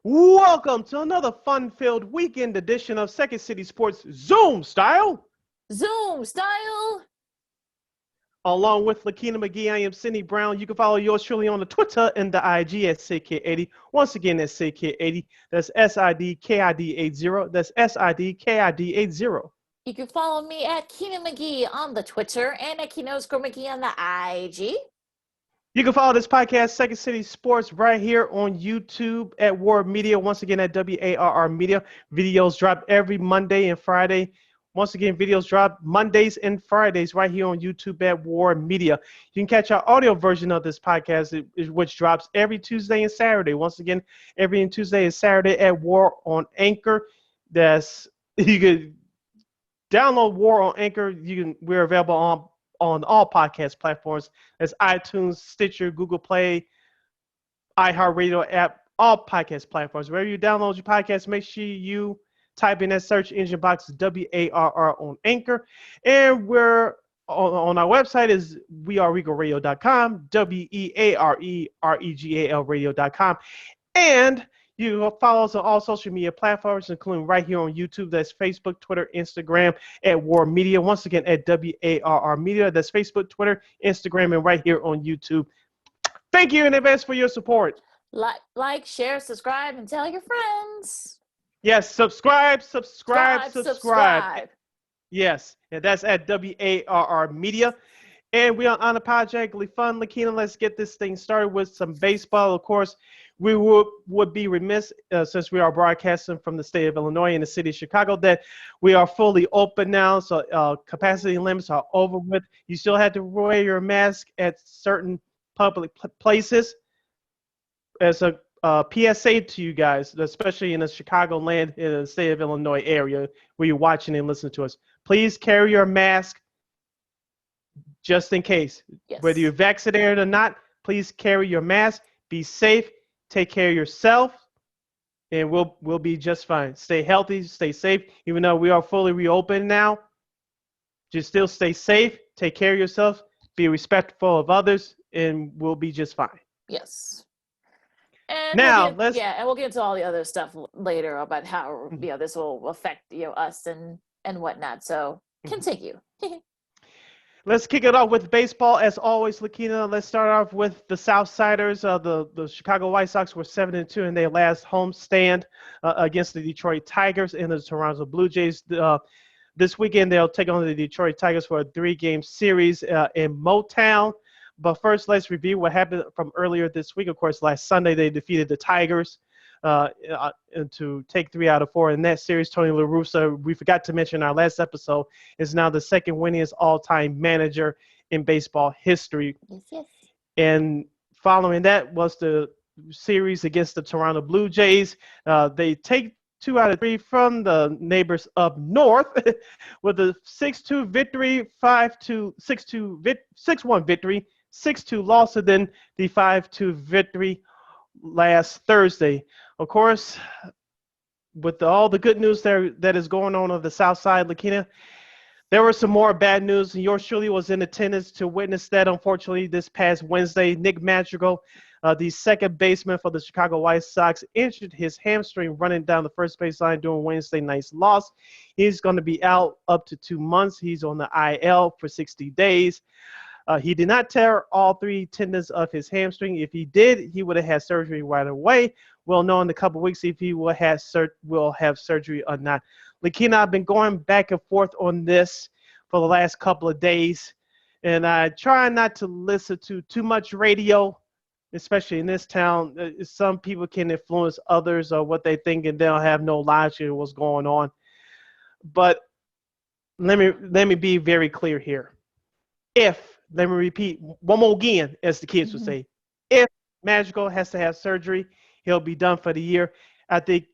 Welcome to another fun-filled weekend edition of Second City Sports Zoom Style. Zoom Style. Along with Lakeena McGee, I am Cindy Brown. You can follow yours truly on the Twitter and the IG at SidKid80. Once again, that's SidKid80. That's SIDKID80. That's SIDKID80. You can follow me at Keena McGee on the Twitter and at Keno_McGee on the IG. You can follow this podcast, Second City Sports, right here on YouTube at War Media. Once again, at WARR Media. Videos drop every Monday and Friday. Once again, videos drop Mondays and Fridays right here on YouTube at War Media. You can catch our audio version of this podcast, which drops every Tuesday and Saturday. Once again, every Tuesday and Saturday at War on Anchor. You can download War on Anchor. We're available on all podcast platforms. That's iTunes, Stitcher, Google Play, iHeartRadio app, all podcast platforms. Wherever you download your podcast, make sure you type in that search engine box WARR on Anchor. And we're on our website is weareregalradio.com, WEAREREGAL radio.com. And you can follow us on all social media platforms, including right here on YouTube. That's Facebook, Twitter, Instagram at War Media. Once again, at WARR Media. That's Facebook, Twitter, Instagram, and right here on YouTube. Thank you in advance for your support. Like, share, subscribe, and tell your friends. Yes, subscribe. Yes, and that's at WARR Media. And we are unapologetically fun. Lakeena, let's get this thing started with some baseball. Of course, we would be remiss, since we are broadcasting from the state of Illinois and the city of Chicago, that we are fully open now. So capacity limits are over with. You still have to wear your mask at certain public places. As a PSA to you guys, especially in the Chicagoland, in the state of Illinois area where you're watching and listening to us, please carry your mask just in case. Yes. Whether you're vaccinated or not, please carry your mask. Be safe. Take care of yourself, and we'll be just fine. Stay healthy. Stay safe. Even though we are fully reopened now, just still stay safe. Take care of yourself. Be respectful of others, and we'll be just fine. Yes. And now we'll get into all the other stuff later about how this will affect us and whatnot. So continue. Let's kick it off with baseball. As always, Lakeena, let's start off with the Southsiders. The Chicago White Sox were 7-2 in their last homestand against the Detroit Tigers and the Toronto Blue Jays. This weekend, they'll take on the Detroit Tigers for a 3-game series in Motown. But first, let's review what happened from earlier this week. Of course, last Sunday, they defeated the Tigers to take 3 out of 4 in that series. Tony La Russa, we forgot to mention in our last episode, is now the second winningest all-time manager in baseball history. Yes. And following that was the series against the Toronto Blue Jays. They take 2 out of 3 from the neighbors up north with a 6-2 victory, 6-1 victory, 6-2 loss, and then the 5-2 victory last Thursday. Of course, with all the good news that is going on the South Side, Lakeena, there was some more bad news, and yours truly was in attendance to witness that. Unfortunately, this past Wednesday, Nick Madrigal, the second baseman for the Chicago White Sox, injured his hamstring running down the first baseline during Wednesday night's loss. He's going to be out up to 2 months. He's on the IL for 60 days. He did not tear all 3 tendons of his hamstring. If he did, he would have had surgery right away. We'll know in a couple of weeks if he will have surgery or not. Lakeena, I've been going back and forth on this for the last couple of days, and I try not to listen to too much radio, especially in this town. Some people can influence others or what they think, and they'll have no logic of what's going on. But let me be very clear here. Let me repeat one more again, as the kids would say. If Madrigal has to have surgery, he'll be done for the year. I think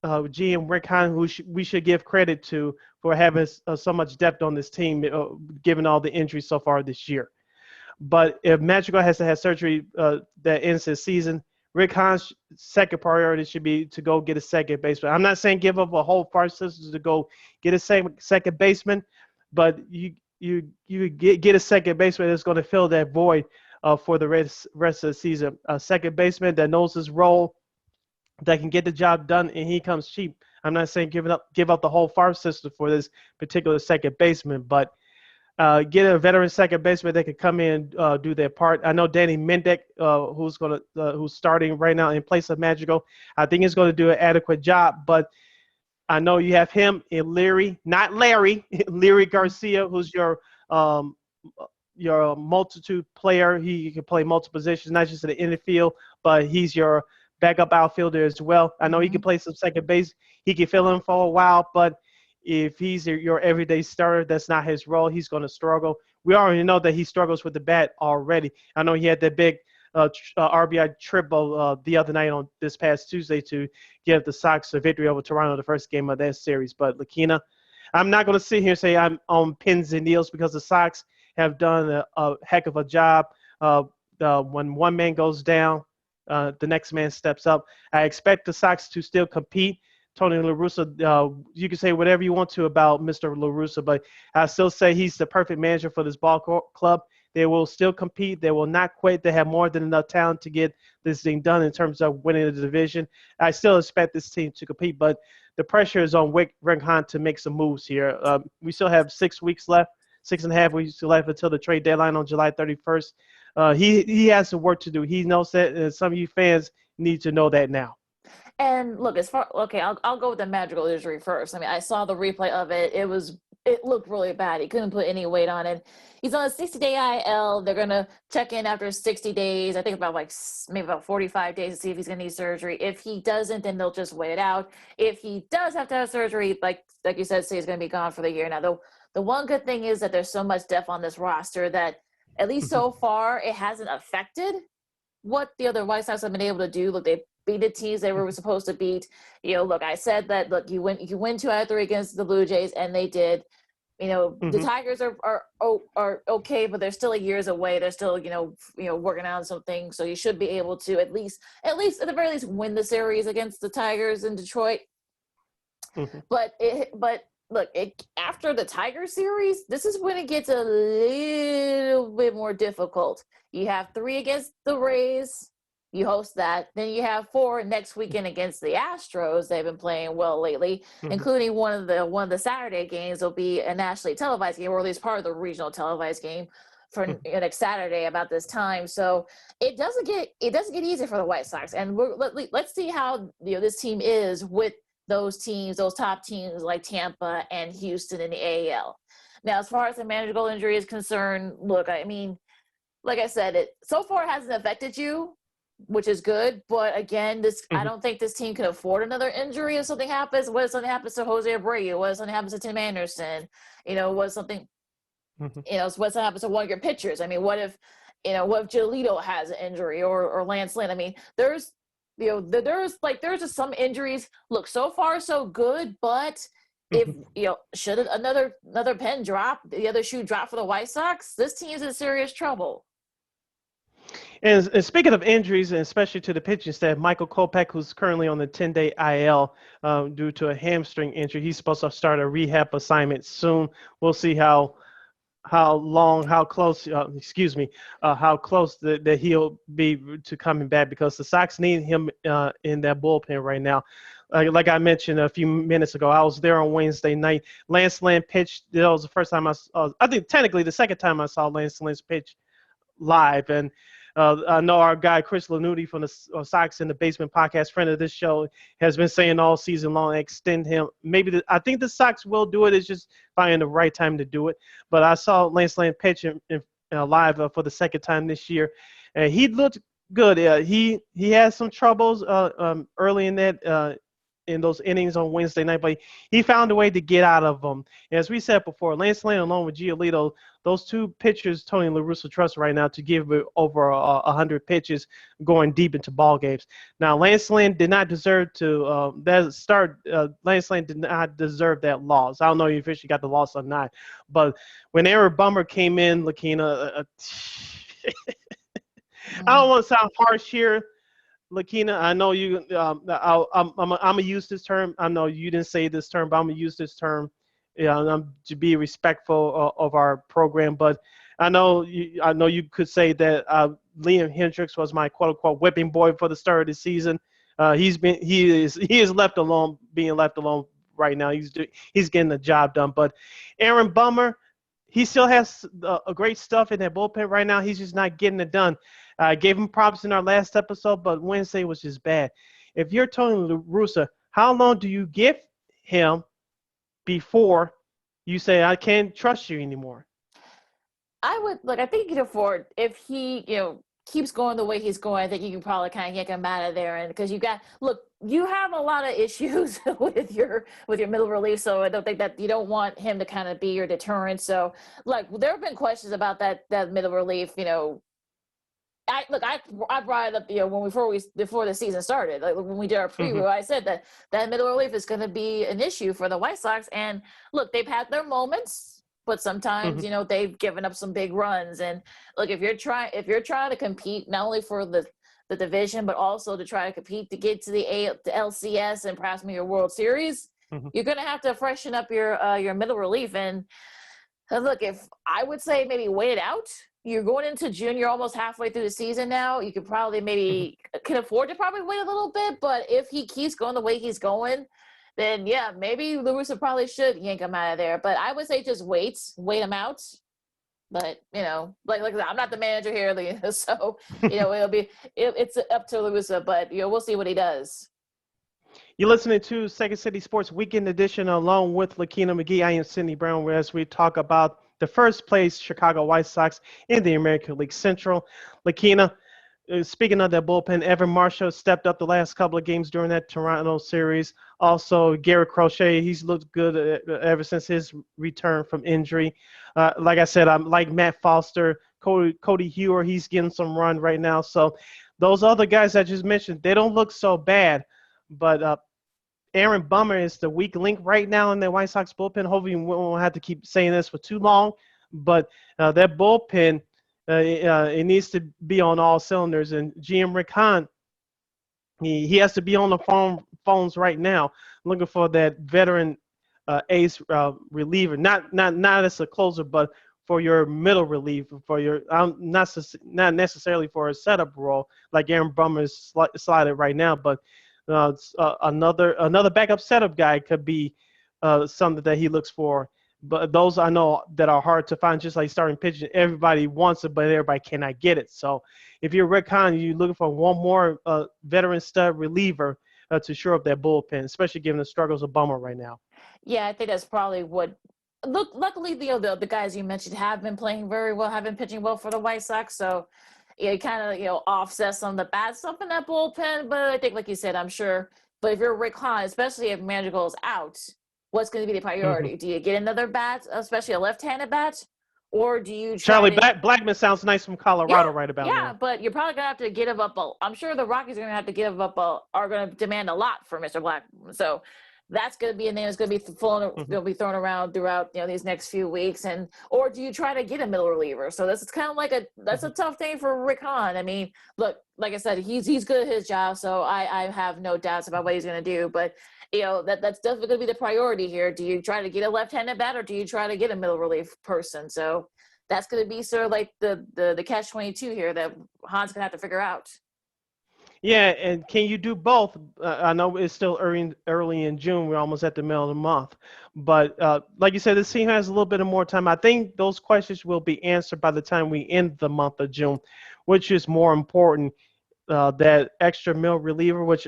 GM Rick Hahn, who we should give credit to for having so much depth on this team, given all the injuries so far this year. But if Madrigal has to have surgery that ends his season, Rick Hahn's second priority should be to go get a second baseman. I'm not saying give up a whole farm system to go get a second baseman, but you get a second baseman that's going to fill that void for the rest of the season. A second baseman that knows his role, that can get the job done, and he comes cheap. I'm not saying give up the whole farm system for this particular second baseman, but get a veteran second baseman that can come in and do their part. I know Danny Mendick, who's starting right now in place of Madrigal. I think he's going to do an adequate job, but I know you have him and Leary, not Larry, Leary Garcia, who's um, your multitude player. He can play multiple positions, not just in the infield, but he's your backup outfielder as well. I know he can play some second base. He can fill in for a while, but if he's your everyday starter, that's not his role. He's going to struggle. We already know that he struggles with the bat already. I know he had that big RBI triple the other night on this past Tuesday to give the Sox a victory over Toronto, the first game of that series. But Lakeena, I'm not going to sit here and say I'm on pins and needles because the Sox have done a heck of a job. When one man goes down, the next man steps up. I expect the Sox to still compete. Tony La Russa, you can say whatever you want to about Mr. La Russa, but I still say he's the perfect manager for this ball club. They will still compete. They will not quit. They have more than enough talent to get this thing done in terms of winning the division. I still expect this team to compete, but the pressure is on Rick Hahn to make some moves here. We still have 6 weeks left, 6.5 weeks left until the trade deadline on July 31st. He has some work to do. He knows that, and some of you fans need to know that now. And look, I'll go with the Madrigal injury first. I mean, I saw the replay of it. It looked really bad. He couldn't put any weight on it. He's on a 60-day IL. They're gonna check in after 60 days. I think maybe about 45 days to see if he's gonna need surgery. If he doesn't, then they'll just wait it out. If he does have to have surgery, like you said, say he's gonna be gone for the year. Now, the one good thing is that there's so much depth on this roster that at least so far it hasn't affected what the other White Sox have been able to do. Look, they beat the teams they were supposed to beat. Look, I said that, look, you win 2 out of 3 against the Blue Jays, and they did. The Tigers are okay, but they're still years away. They're still, working on some things. So you should be able to at least at the very least win the series against the Tigers in Detroit. But look, after the Tiger series, this is when it gets a little bit more difficult. You have 3 against the Rays. You host that. Then you have 4 next weekend against the Astros. They've been playing well lately, including one of the Saturday games will be a nationally televised game, or at least part of the regional televised game for next Saturday about this time. So it doesn't get easy for the White Sox. And let's see how this team is with those top teams like Tampa and Houston in the AL. Now, as far as the Madrigal injury is concerned, look, I mean, like I said, it so far hasn't affected you, which is good. But again, I don't think this team can afford another injury if something happens. What if something happens to Jose Abreu? What if something happens to Tim Anderson? What if something happens to one of your pitchers? I mean, what if Giolito has an injury or Lance Lynn? I mean, there's just some injuries. Look, so far so good, but if should another pen drop, the other shoe drop for the White Sox, this team is in serious trouble. And speaking of injuries, and especially to the pitching staff, Michael Kopech, who's currently on the 10-day IL due to a hamstring injury, he's supposed to start a rehab assignment soon. We'll see how close that he'll be to coming back, because the Sox need him in that bullpen right now. Like I mentioned a few minutes ago, I was there on Wednesday night. Lance Lynn pitched. That was the first time I think technically the second time I saw Lance Lynn pitch live. And I know our guy Chris Lanuti from the Sox in the Basement podcast, friend of this show, has been saying all season long, extend him. I think the Sox will do it. It's just finding the right time to do it. But I saw Lance Lynn pitch live for the second time this year, and he looked good. He had some troubles early in those innings on Wednesday night, but he found a way to get out of them. And as we said before, Lance Lynn along with Giolito, those 2 pitchers Tony La Russa trusts right now to give over 100 pitches going deep into ball games. Now, Lance Lynn did not deserve to Lance Lynn did not deserve that loss. I don't know if he officially got the loss or not, but when Aaron Bummer came in, Lakeena, I don't want to sound harsh here, Lakeena, I know you. I'm gonna use this term. I know you didn't say this term, but I'm gonna use this term. To be respectful of our program. But I know you could say that Liam Hendricks was my quote unquote whipping boy for the start of the season. He is left alone, being left alone right now. He's getting the job done. But Aaron Bummer, he still has a great stuff in that bullpen right now. He's just not getting it done. I gave him props in our last episode, but Wednesday was just bad. If you're Tony La Russa, how long do you give him before you say I can't trust you anymore? I would look. I think you can afford if he, keeps going the way he's going. I think you can probably kind of yank him out of there, and because you have a lot of issues with your middle relief. So I don't think that you don't want him to kind of be your deterrent. So like there have been questions about that middle relief. I brought it up, when before the season started, like when we did our preview, I said that middle relief is going to be an issue for the White Sox. And look, they've had their moments, but sometimes they've given up some big runs. And look, if you're trying to compete not only for the division, but also to try to compete to get to the LCS and perhaps maybe your World Series, you're going to have to freshen up your middle relief. And look, if I would say maybe wait it out. You're going into June. You're almost halfway through the season now. You could probably can afford to probably wait a little bit. But if he keeps going the way he's going, then yeah, maybe La Russa probably should yank him out of there. But I would say just wait him out. But like I'm not the manager here, so it's up to La Russa. But we'll see what he does. You're listening to Second City Sports Weekend Edition along with Lakeena McGee. I am Sidney Brown, as we talk about the first place Chicago White Sox in the American League Central. Lakeena, speaking of that bullpen, Evan Marshall stepped up the last couple of games during that Toronto series. Also, Gerrit Cole, he's looked good ever since his return from injury. Like I said, I'm like Matt Foster, Cody Hewer, he's getting some run right now. So those other guys I just mentioned, they don't look so bad. But Aaron Bummer is the weak link right now in the White Sox bullpen. Hopefully we won't have to keep saying this for too long. But that bullpen, it needs to be on all cylinders. And GM Rick Hahn, he has to be on the phones right now looking for that veteran ace reliever. Not as a closer, but for your middle reliever, for your not necessarily for a setup role like Aaron Bummer is slotted right now, but another backup setup guy could be something that he looks for. But those I know that are hard to find, just like starting pitching. Everybody wants it, but everybody cannot get it. So if you're Rick Hahn, you're looking for one more veteran stud reliever to shore up that bullpen, especially given the struggles of Bummer right now. Yeah, I think that's probably what. Look, luckily the guys you mentioned have been playing very well, have been pitching well for the White Sox. So it kind of, offsets some of the bad stuff in that bullpen. But I think, like you said, I'm sure. But if you're Rick Hahn, especially if Madrigal's out, what's going to be the priority? Do you get another bat, especially a left-handed bat? Or do you try Blackman sounds nice from Colorado right about now. Yeah, but you're probably going to have to give up I'm sure the Rockies are going to have to give up are going to demand a lot for Mr. Blackman. So that's going to be a name that's going to be thrown around throughout these next few weeks. Or do you try to get a middle reliever? So that's kind of like that's a tough thing for Rick Hahn. I mean, look, like I said, he's good at his job, so I have no doubts about what he's going to do. But that's definitely going to be the priority here. Do you try to get a left-handed bat, or do you try to get a middle relief person? So that's going to be sort of like the catch-22 here that Hahn's going to have to figure out. Yeah, and can you do both? I know it's still early in June. We're almost at the middle of the month. But like you said, this team has a little bit of more time. I think those questions will be answered by the time we end the month of June, which is more important, that extra middle reliever, which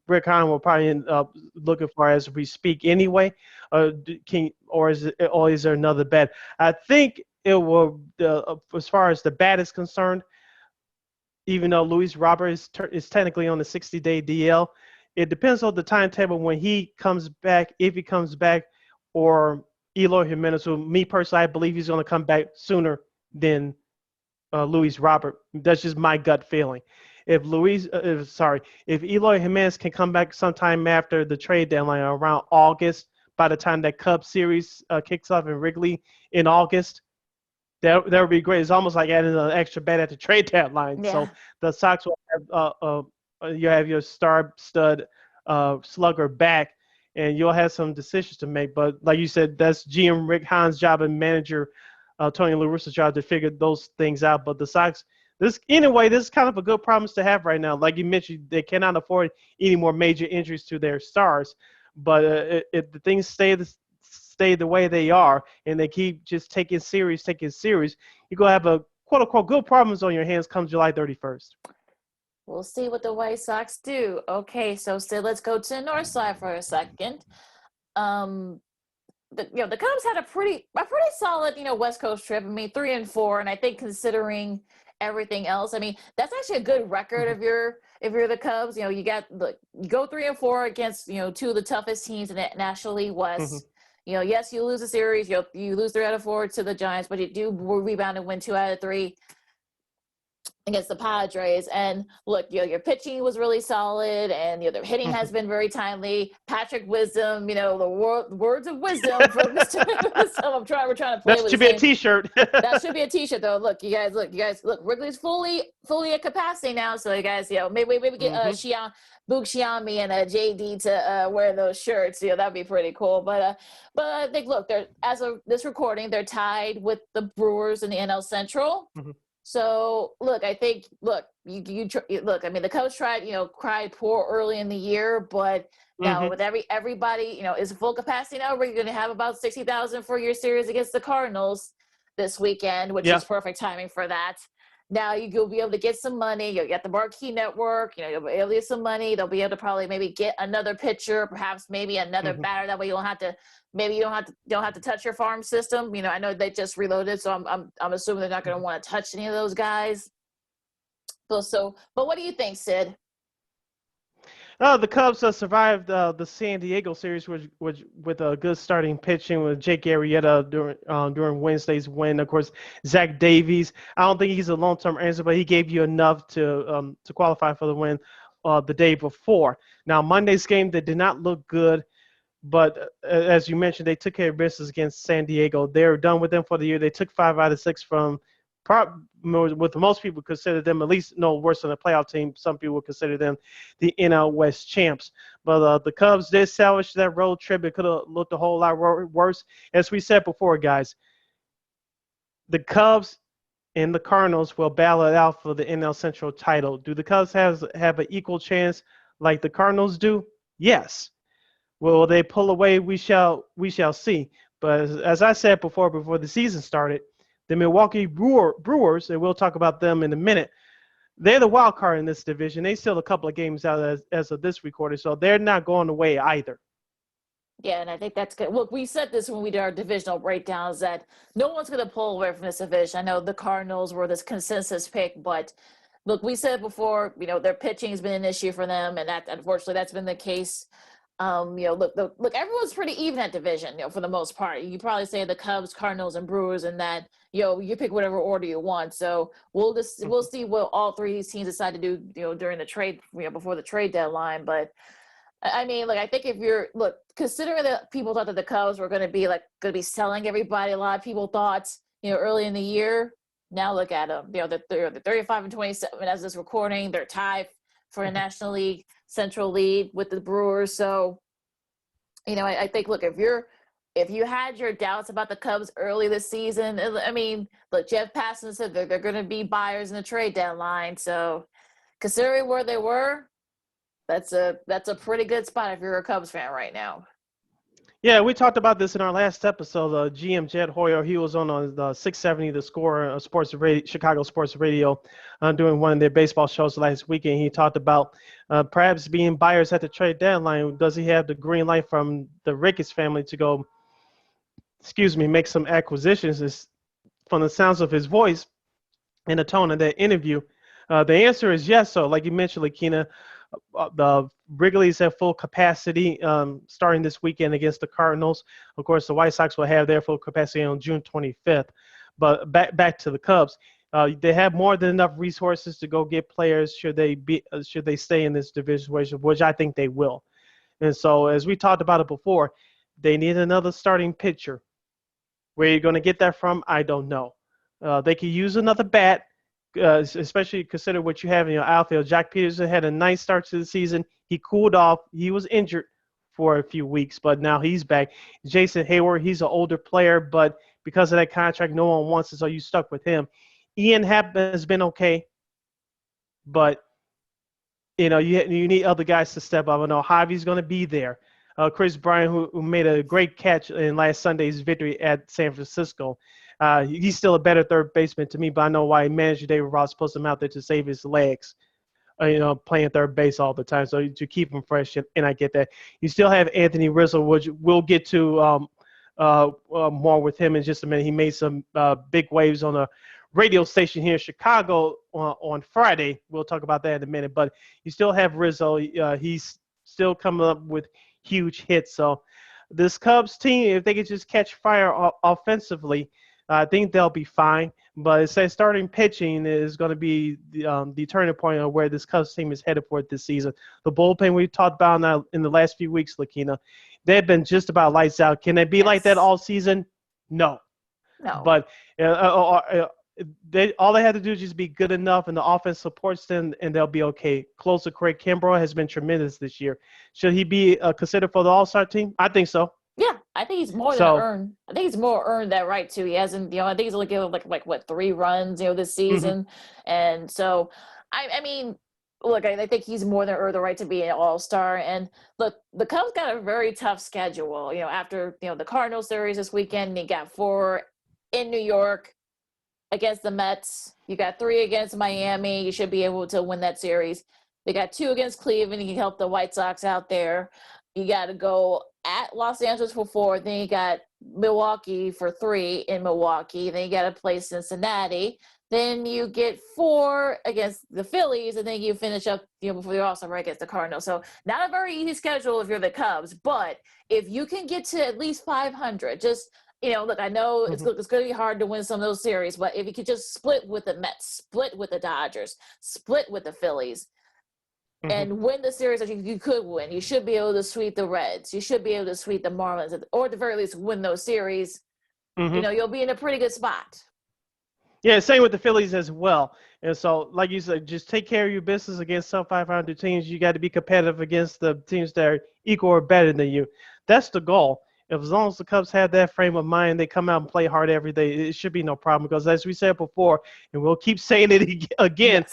Rick Hahn will probably end up looking for as we speak anyway. Or is there another bet? I think it will, as far as the bat is concerned, even though Luis Robert is technically on the 60-day DL, it depends on the timetable when he comes back, if he comes back, or Eloy Jimenez. So me personally, I believe he's going to come back sooner than Luis Robert. That's just my gut feeling. If Eloy Jimenez can come back sometime after the trade deadline, around August, by the time that Cubs series kicks off in Wrigley in August, that would be great. It's almost like adding an extra bat at the trade deadline. Yeah. So the Sox will have you have your star stud slugger back, and you'll have some decisions to make. But like you said, that's GM Rick Hahn's job and manager Tony La Russa's job to figure those things out. But the Sox, This is kind of a good promise to have right now. Like you mentioned, they cannot afford any more major injuries to their stars. But if the things stay the way they are, and they keep just taking series, you're gonna have a quote unquote good problems on your hands come July 31st. We'll see what the White Sox do. Okay, so Sid, let's go to the north side for a second. The Cubs had a pretty solid, West Coast trip. I mean, 3-4, and I think considering everything else, I mean, that's actually a good record if you're the Cubs. You go 3-4 against two of the toughest teams in the National League West. Yes, you lose a series, you lose 3 out of 4 to the Giants, but you do rebound and win 2 out of 3 against the Padres. And look, your pitching was really solid, and the hitting has been very timely. Patrick Wisdom, the words of wisdom from Mr. Wisdom. We're trying to play that with should be a T-shirt. That should be a T-shirt, though. Look, you guys, Wrigley's fully at capacity now. So you guys, maybe get Boog Xiami and JD to wear those shirts. That'd be pretty cool. But I think, look, they're, as of this recording, they're tied with the Brewers in the NL Central. So look, I think look, you look. I mean, the Cubs cried poor early in the year, but now with everybody is full capacity now. We're going to have about 60,000 for your series against the Cardinals this weekend, which is perfect timing for that. Now you'll be able to get some money. You'll get the Marquee Network. You'll be able to get some money. They'll be able to probably maybe get another pitcher, perhaps maybe another batter. That way you don't have to touch your farm system. I know they just reloaded, so I'm assuming they're not going to want to touch any of those guys. But what do you think, Sid? The Cubs survived the San Diego series with a good starting pitching with Jake Arrieta during Wednesday's win. Of course, Zach Davies. I don't think he's a long-term answer, but he gave you enough to qualify for the win the day before. Now, Monday's game, they did not look good, but as you mentioned, they took care of business against San Diego. They're done with them for the year. They took 5 out of 6 from with most people consider them at least no worse than a playoff team. Some people consider them the NL West champs. But the Cubs did salvage that road trip. It could have looked a whole lot worse. As we said before, guys, the Cubs and the Cardinals will battle it out for the NL Central title. Do the Cubs have an equal chance like the Cardinals do? Yes. Will they pull away? We shall see. But as I said before the season started, the Milwaukee Brewers, and we'll talk about them in a minute, they're the wild card in this division. They still a couple of games out as of this recording, so they're not going away either. Yeah, and I think that's good. Look, we said this when we did our divisional breakdowns that no one's going to pull away from this division. I know the Cardinals were this consensus pick, but look, we said before, their pitching has been an issue for them, and that unfortunately that's been the case. Look, everyone's pretty even at division, for the most part. You probably say the Cubs, Cardinals, and Brewers, and that, you pick whatever order you want. So we'll see what all 3 of these teams decide to do, during the trade, before the trade deadline. But I mean, I think considering that people thought that the Cubs were going to be selling everybody, a lot of people thought, early in the year. Now look at them. They're 35-27 as this recording. They're tied for a National League Central lead with the Brewers. So, I think, look, if you had your doubts about the Cubs early this season, I mean, look, Jeff Passan said they're going to be buyers in the trade deadline. So considering where they were, that's a pretty good spot if you're a Cubs fan right now. Yeah, we talked about this in our last episode. GM Jed Hoyer, he was on the 670 The Score Chicago Sports Radio doing one of their baseball shows last weekend. He talked about perhaps being buyers at the trade deadline. Does he have the green light from the Ricketts family to go, make some acquisitions? From the sounds of his voice and the tone of that interview, the answer is yes. So like you mentioned, Lakeena, the Wrigley's at full capacity starting this weekend against the Cardinals. Of course, the White Sox will have their full capacity on June 25th. But back to the Cubs, they have more than enough resources to go get players should they stay in this division, which I think they will. And so, as we talked about it before, they need another starting pitcher. Where you're going to get that from, I don't know. They could use another bat. Especially consider what you have in your outfield. Jack Peterson had a nice start to the season. He cooled off. He was injured for a few weeks, but now he's back. Jason Hayward, he's an older player, but because of that contract, no one wants it, so you stuck with him. Ian Happ has been okay. but you need other guys to step up. I know Javi's going to be there. Chris Bryant, who made a great catch in last Sunday's victory at San Francisco. He's still a better third baseman to me, but I know why manager David Ross puts him out there to save his legs. Playing third base all the time, so to keep him fresh, and I get that. You still have Anthony Rizzo, which we'll get to more with him in just a minute. He made some big waves on a radio station here in Chicago on Friday. We'll talk about that in a minute, but you still have Rizzo. He's still coming up with huge hits. So this Cubs team, if they could just catch fire offensively, I think they'll be fine. But it says starting pitching is going to be the turning point of where this Cubs team is headed for this season. The bullpen we talked about now in the last few weeks, Lakeena, they've been just about lights out. Can they be like that all season? No. But all they have to do is just be good enough, and the offense supports them, and they'll be okay. Closer Craig Kimbrell has been tremendous this year. Should he be considered for the All-Star team? I think so. Yeah, I think he's more than earned. I think he's more earned that right too. He hasn't, I think he's only given like what 3 runs, this season, and so I mean, look, I think he's more than earned the right to be an All-Star. And look, the Cubs got a very tough schedule. After the Cardinals series this weekend, you got 4 in New York against the Mets. You got 3 against Miami. You should be able to win that series. They got 2 against Cleveland. You can help the White Sox out there. You got to go at Los Angeles for 4. Then you got Milwaukee for 3 in Milwaukee. Then you got to play Cincinnati. Then you get 4 against the Phillies, and then you finish up, before the All-Star break against the Cardinals. So not a very easy schedule if you're the Cubs, but if you can get to at least 500, just look, I know it's going to be hard to win some of those series, but if you could just split with the Mets, split with the Dodgers, split with the Phillies, and win the series that you could win. You should be able to sweep the Reds. You should be able to sweep the Marlins, or at the very least win those series. You'll be in a pretty good spot. Yeah, same with the Phillies as well. And so, like you said, just take care of your business against some 500 teams. You got to be competitive against the teams that are equal or better than you. That's the goal. As long as the Cubs have that frame of mind, they come out and play hard every day, it should be no problem. Because as we said before, and we'll keep saying it again,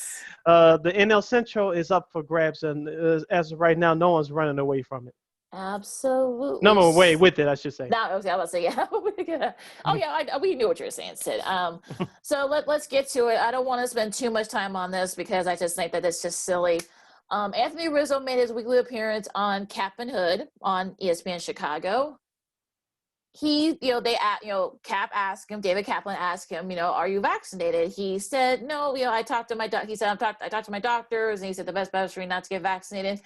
the NL Central is up for grabs. And as of right now, no one's running away from it. Absolutely. No one away with it, I should say. No, I was about to say, yeah. We knew what you were saying, Sid. So let's get to it. I don't want to spend too much time on this because I just think that it's just silly. Anthony Rizzo made his weekly appearance on Cap and Hood on ESPN Chicago. Cap asked him, David Kaplan asked him, are you vaccinated? He said, no, I talked to my doctor. He said, I talked to my doctors, and he said the best bet for me not to get vaccinated.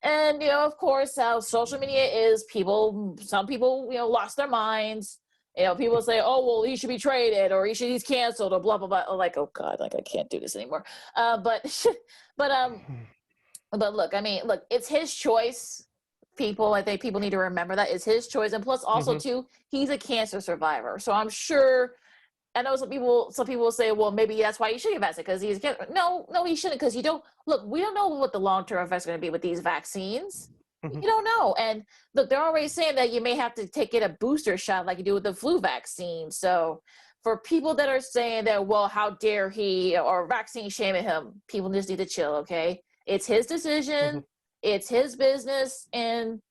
And, of course, how social media is, some people, lost their minds. People say, oh, well, he should be traded, or he's canceled, or blah, blah, blah. Like, oh God, like I can't do this anymore. But look, it's his choice. I think people need to remember that it's his choice. And plus also too, he's a cancer survivor. So I'm sure, I know some people will say, well, maybe that's why you should get vaccinated because he's cancer. No, he shouldn't, because we don't know what the long-term effects are going to be with these vaccines. You don't know. And look, they're already saying that you may have to get a booster shot like you do with the flu vaccine. So for people that are saying that, well, how dare he, or vaccine shaming him, people just need to chill, okay? It's his decision. It's his business, and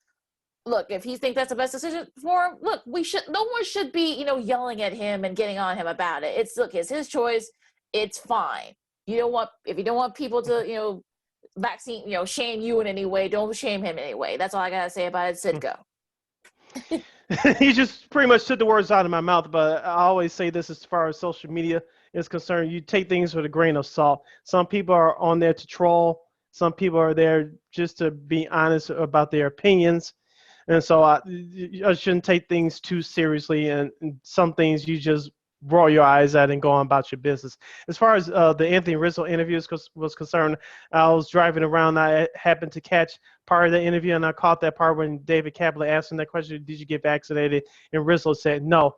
look, if he thinks that's the best decision for him, no one should be, yelling at him and getting on him about it. It's his choice. It's fine. If you don't want people to, vaccine, shame you in any way, don't shame him in any way. That's all I gotta say about it. Sid, go. He just pretty much took the words out of my mouth, but I always say this as far as social media is concerned. You take things with a grain of salt. Some people are on there to troll. Some people are there just to be honest about their opinions. And so I shouldn't take things too seriously. And some things you just roll your eyes at and go on about your business. As far as the Anthony Rizzo interview was concerned, I was driving around. I happened to catch part of the interview, and I caught that part when David Kaplan asked him that question, did you get vaccinated? And Rizzo said no.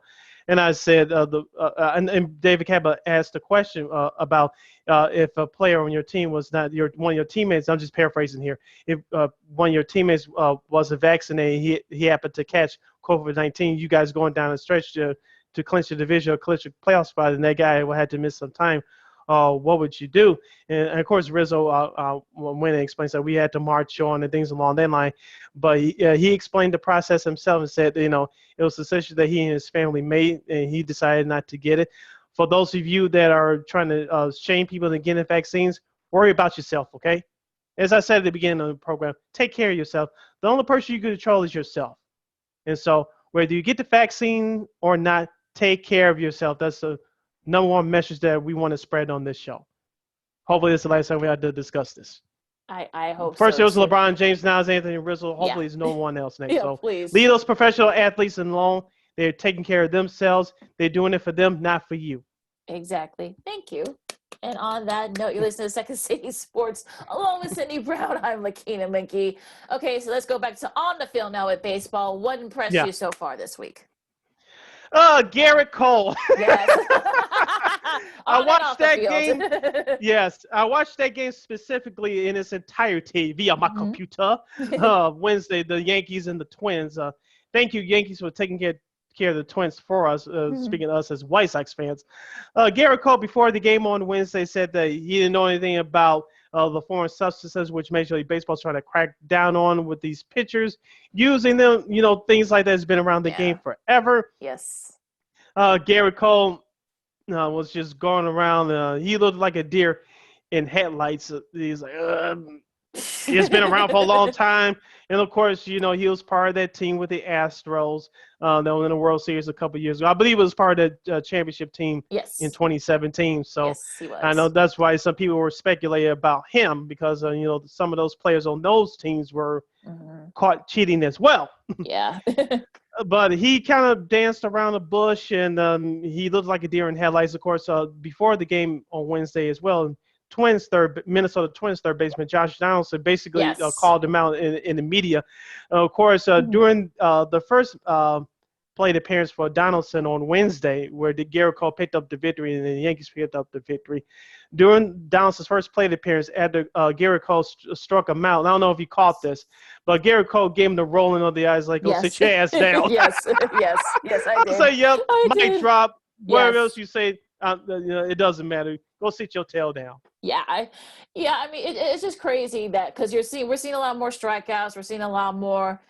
And I said, and David Kaplan asked the question about if a player on your team was not one of your teammates. I'm just paraphrasing here. If one of your teammates wasn't vaccinated, he happened to catch COVID-19. You guys going down the stretch to clinch the division or clinch a playoff spot, and that guy had to miss some time what would you do? And of course, Rizzo went and explained that we had to march on and things along that line. But he explained the process himself and said, it was a decision that he and his family made, and he decided not to get it. For those of you that are trying to shame people into getting vaccines, worry about yourself, okay? As I said at the beginning of the program, take care of yourself. The only person you can control is yourself. And so whether you get the vaccine or not, take care of yourself. That's the number one message that we want to spread on this show. Hopefully this is the last time we have to discuss this. I hope First so. It was LeBron James, now it's Anthony Rizzo. Hopefully it's no one else next. So please. leave those professional athletes alone. They're taking care of themselves. They're doing it for them, not for you. Exactly. Thank you. And on that note, you listen to Second City Sports along with Sydney Brown. I'm Lakeena Minky. Okay, so let's go back to on the field now with baseball. What impressed you so far this week? Gerrit Cole. Yes. I watched that game. Yes, I watched that game specifically in its entirety via my computer. Wednesday, the Yankees and the Twins. Thank you, Yankees, for taking care of the Twins for us, speaking of us as White Sox fans. Gerrit Cole, before the game on Wednesday, said that he didn't know anything about the foreign substances, which Major League Baseball is trying to crack down on with these pitchers, using them, things like that has been around the game forever. Yes. Gerrit Cole was just going around. He looked like a deer in headlights. He's like, it's been around for a long time. And, of course, he was part of that team with the Astros that were in the World Series a couple of years ago. I believe it was part of the championship team in 2017. So yes, he was. I know that's why some people were speculating about him because, some of those players on those teams were caught cheating as well. Yeah. But he kind of danced around the bush, and he looked like a deer in headlights. Of course, before the game on Wednesday as well, Minnesota Twins third baseman Josh Donaldson basically called him out in the media. Of course, during the first plate appearance for Donaldson on Wednesday, where the Gerrit Cole picked up the victory and the Yankees picked up the victory. During Donaldson's first plate appearance, after Gerrit Cole struck him out, I don't know if you caught this, but Gerrit Cole gave him the rolling of the eyes, like, go sit your ass down. yes, I did. Say, yep, mic drop. Whatever else you say, it doesn't matter. Go sit your tail down. Yeah, I mean, it's just crazy that because we're seeing a lot more strikeouts, we're seeing a lot more,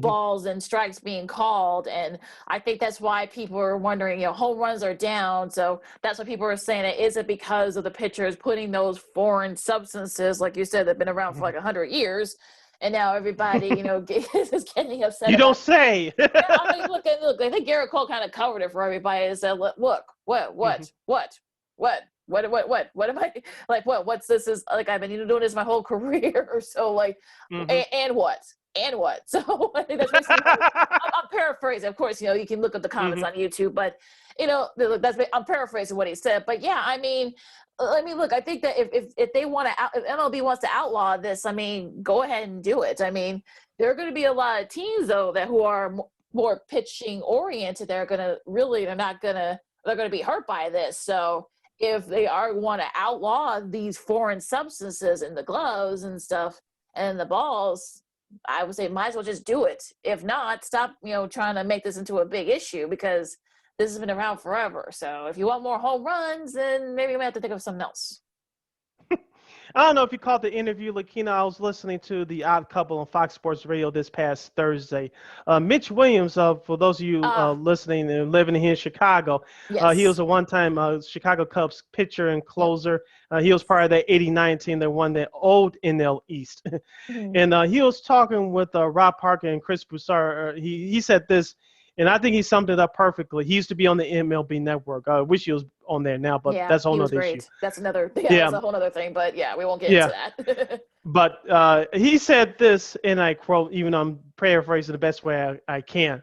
balls and strikes being called, and I think that's why people are wondering, home runs are down, so that's what people are saying. Is it because of the pitchers putting those foreign substances, like you said, that've been around for like 100 years, and now everybody, is getting upset. You don't say. I mean, look. I think Gerrit Cole kind of covered it for everybody and said, "Look, what am I like? What's this is like? I've been doing this my whole career, so like, and what? So I think that's basically, I'm paraphrasing. Of course, you can look at the comments on YouTube, but I'm paraphrasing what he said. But yeah, I mean, look, I think that if they want to, if MLB wants to outlaw this, I mean, go ahead and do it. I mean, there are going to be a lot of teams though who are more pitching oriented. They're going to be hurt by this. So if they want to outlaw these foreign substances in the gloves and stuff and the balls, I would say might as well just do it. If not, stop, trying to make this into a big issue because this has been around forever. So if you want more home runs, then maybe you might have to think of something else. I don't know if you caught the interview, Lakeena. I was listening to The Odd Couple on Fox Sports Radio this past Thursday. Mitch Williams, for those of you listening and living here in Chicago, he was a one-time Chicago Cubs pitcher and closer. He was part of that 89 team that won the old NL East. And he was talking with Rob Parker and Chris Broussard. He said this, and I think he summed it up perfectly. He used to be on the MLB Network. I wish he was on there now, but that's a whole other issue. That's another that's a whole other thing, but we won't get into that. But he said this, and I quote, even I'm paraphrasing the best way I can.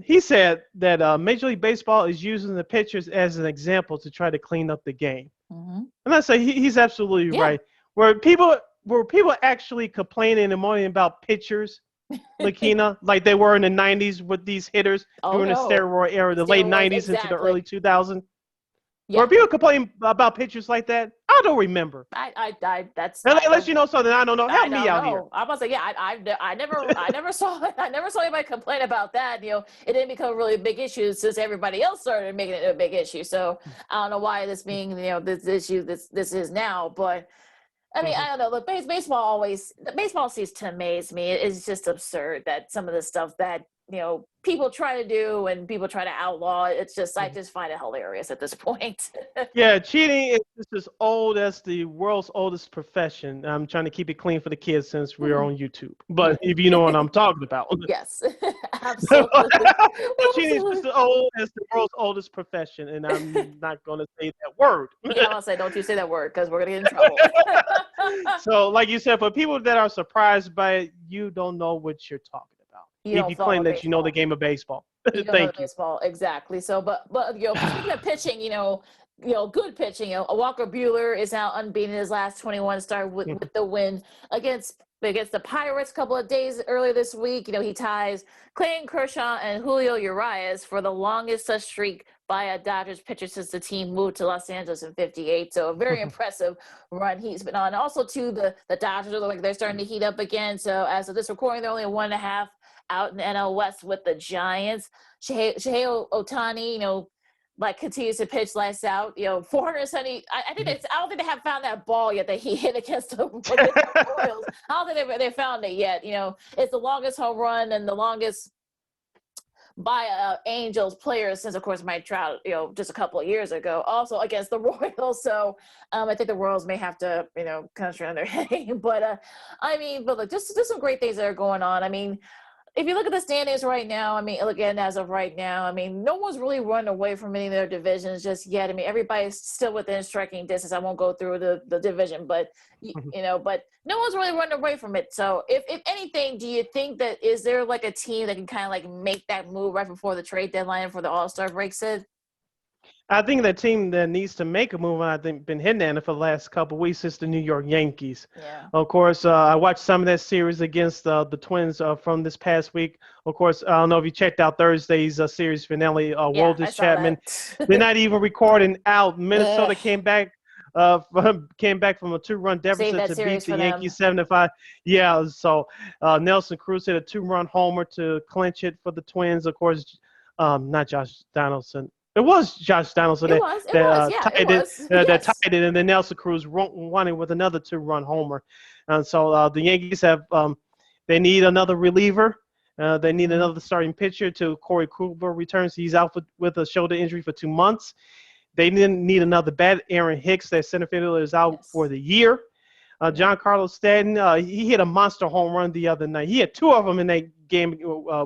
He said that Major League Baseball is using the pitchers as an example to try to clean up the game. And I say he's absolutely right. Where people actually complaining and moaning about pitchers, Lakeena, like they were in the 90s with these hitters during the steroid era, the late 90s into the early 2000s. Were Yeah. people complaining about pitchers like that? I don't remember. That's Unless you know something I don't know. I Help me don't out here. know. I must say, yeah, I never saw it. I never saw anybody complain about that. It didn't become a really big issue since everybody else started making it a big issue. So I don't know why this being, this issue this is now, but I mean, I don't know. Look, baseball seems to amaze me. It's just absurd that some of the stuff that people try to do and people try to outlaw. It's just I just find it hilarious at this point. Yeah, cheating is just as old as the world's oldest profession. I'm trying to keep it clean for the kids since we are on YouTube. But if you know what I'm talking about. Yes, absolutely. Cheating is just as old as the world's oldest profession, and I'm not going to say that word. Yeah, I'll say, don't you say that word because we're going to get in trouble. So, like you said, for people that are surprised by it, you don't know what you're talking about. If you claim that you know the game of baseball. Thank you. Baseball, exactly. So, but speaking of pitching, good pitching. Walker Buehler is now unbeaten in his last 21 start with the win against the Pirates a couple of days earlier this week. He ties Clayton Kershaw and Julio Urias for the longest such streak by a Dodgers pitcher since the team moved to Los Angeles in '58. So a very impressive run he's been on. Also, too, the Dodgers are they're starting to heat up again. So as of this recording, they're only 1.5 out in the NL West with the Giants. Shohei Ohtani, continues to pitch lights out. 470. I don't think they have found that ball yet that he hit against the Royals. I don't think they found it yet. It's the longest home run and the longest by Angels players since, of course, Mike Trout, just a couple of years ago, also against the Royals. So I think the Royals may have to, kind of strand their head. But but look, just some great things that are going on. I mean, if you look at the standings right now, again, as of right now, no one's really run away from any of their divisions just yet. Everybody's still within striking distance. I won't go through the division, but, but no one's really run away from it. So if anything, do you think is there a team that can kind of make that move right before the trade deadline for the All-Star break, Sid? I think the team that needs to make a move, and I think been hitting at it for the last couple of weeks, is the New York Yankees. Yeah. Of course, I watched some of that series against the Twins from this past week. Of course, I don't know if you checked out Thursday's series finale. Woldis Chapman, they're not even recording out. Minnesota came back from a 2-run deficit to beat the Yankees 7-5. Yeah, so Nelson Cruz hit a 2-run homer to clinch it for the Twins. Of course, not Josh Donaldson. It was Josh Donaldson that tied it, and then Nelson Cruz won it with another 2-run homer. And so the Yankees have they need another reliever. They need another starting pitcher till Corey Kluber returns. He's out with a shoulder injury for 2 months. They didn't need another bat. Aaron Hicks, their center fielder, is out for the year. Giancarlo Stanton, he hit a monster home run the other night. He had 2 of them in that game,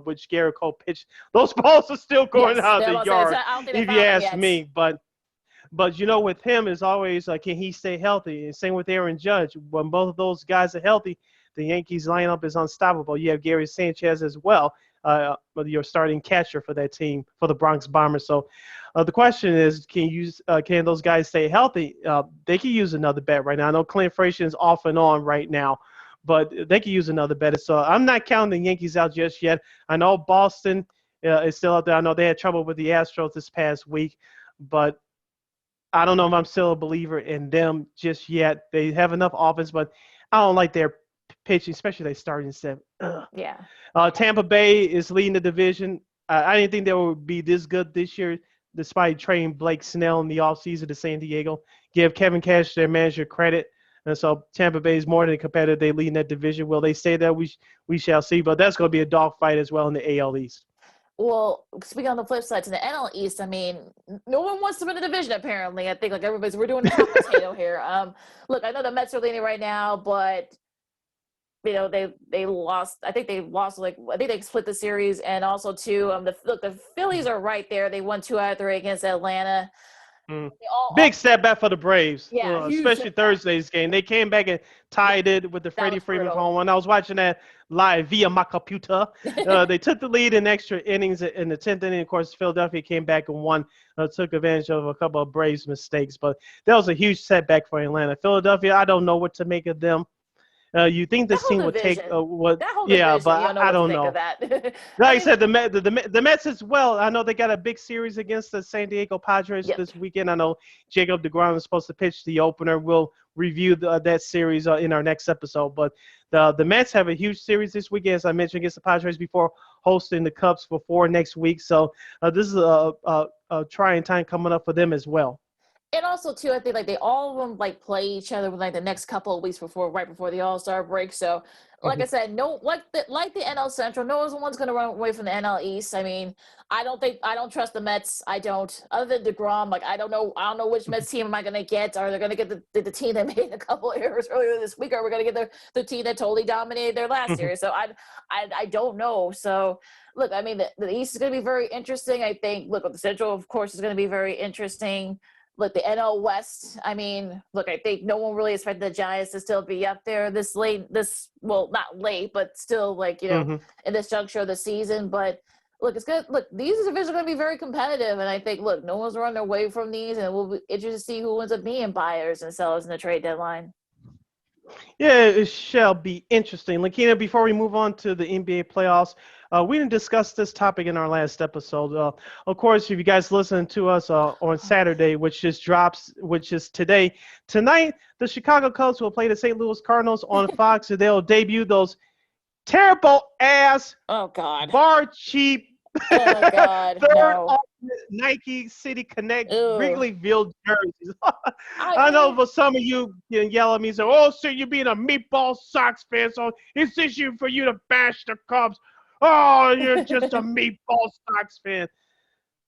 which Gerrit Cole pitched. Those balls are still going out the yard, if you ask me. But with him, is always can he stay healthy? And same with Aaron Judge. When both of those guys are healthy, the Yankees lineup is unstoppable. You have Gary Sanchez as well, your starting catcher for that team, for the Bronx Bombers. So the question is, can those guys stay healthy? They can use another bat right now. I know Clint Frazier is off and on right now, but they can use another bat. So I'm not counting the Yankees out just yet. I know Boston is still out there. I know they had trouble with the Astros this past week, but I don't know if I'm still a believer in them just yet. They have enough offense, but I don't like their pitching, especially they starting 7. Yeah. Tampa Bay is leading the division. I didn't think they would be this good this year, despite trading Blake Snell in the offseason to San Diego. Give Kevin Cash, their manager, credit. And so Tampa Bay is more than a competitor. They lead in that division. Will they say that? We shall see. But that's going to be a dogfight as well in the AL East. Well, speaking on the flip side to the NL East, no one wants to win the division, apparently. I think we're doing a hot potato here. Look, I know the Mets are leading right now, but they lost. I think they split the series, and also too, the Phillies are right there. They won 2 out of 3 against Atlanta. Big setback for the Braves, especially setback. Thursday's game. They came back and tied it with the Freddie Freeman home run. I was watching that live via my computer. They took the lead in extra innings in the 10th inning. Of course, Philadelphia came back and won, took advantage of a couple of Braves mistakes. But that was a huge setback for Atlanta. Philadelphia, I don't know what to make of them. You think That this whole team would take division. what? That whole Yeah, division. You but don't know I what to don't think of know. that. Like I I mean, said, the Mets as well. I know they got a big series against the San Diego Padres yep. this weekend. I know Jacob DeGrom is supposed to pitch the opener. We'll review that series in our next episode. But the Mets have a huge series this weekend, as I mentioned, against the Padres before hosting the Cubs for 4 next week. So this is a trying time coming up for them as well. And also too, I think like they all of them like play each other with like the next couple of weeks right before the All-Star break. So, like I Mhm. said, no, like the NL Central, no one's going to run away from the NL East. I mean, I don't trust the Mets. I don't. Other than DeGrom, like I don't know which Mets team am I going to get. Are they going to get the team that made a couple of errors earlier this week? Or are we going to get the team that totally dominated their last Mhm. series? So I don't know. So look, I mean, the East is going to be very interesting. I think. Look, the Central, of course, is going to be very interesting. Look, the NL West, I mean, look, I think no one really expected the Giants to still be up there this late, well, not late, but still like, Mhm. in this juncture of the season. But look, it's good. Look, these divisions are going to be very competitive. And I think, look, no one's running away from these. And we'll be interested to see who ends up being buyers and sellers in the trade deadline. Yeah, it shall be interesting. Lakeena, before we move on to the NBA playoffs, we didn't discuss this topic in our last episode. Of course, if you guys listen to us on Saturday, which is today, tonight, the Chicago Cubs will play the St. Louis Cardinals on Fox, and they'll debut those terrible ass, Oh, God. bar cheap, Oh, God. third No. Nike City Connect Ew. Wrigleyville jerseys. I I know mean, for some of you can yell at me and say, "Oh, so you being a meatball Sox fan, so it's this you for you to bash the Cubs. Oh, you're just a meatball Sox fan."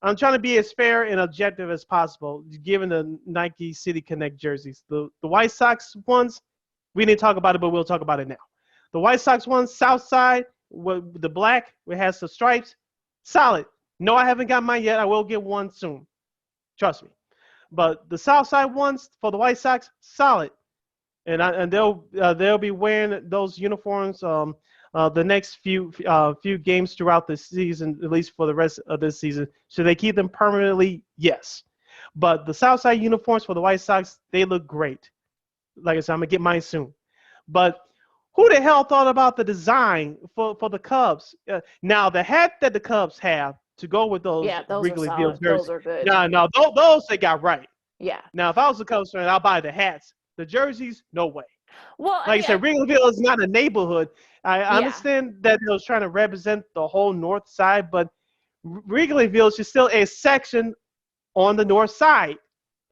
I'm trying to be as fair and objective as possible, given the Nike City Connect jerseys. The White Sox ones, we didn't talk about it, but we'll talk about it now. The White Sox ones, South Side, with the black, it has the stripes, solid. No, I haven't got mine yet. I will get one soon. Trust me. But the South Side ones for the White Sox, solid, and they'll be wearing those uniforms the next few games throughout the season, at least for the rest of this season. Should they keep them permanently? Yes. But the South Side uniforms for the White Sox, they look great. Like I said, I'm gonna get mine soon. But who the hell thought about the design for the Cubs? Now the hat that the Cubs have to go with those yeah, those are Wrigleyville solid. Those jerseys. are good. No, those they got right. Yeah. Now, if I was a Cubs fan, I'll buy the hats. The jerseys, no way. Well, I Like I mean, said, Wrigleyville is not a neighborhood. I yeah. understand that it was trying to represent the whole north side, but Wrigleyville is still a section on the north side.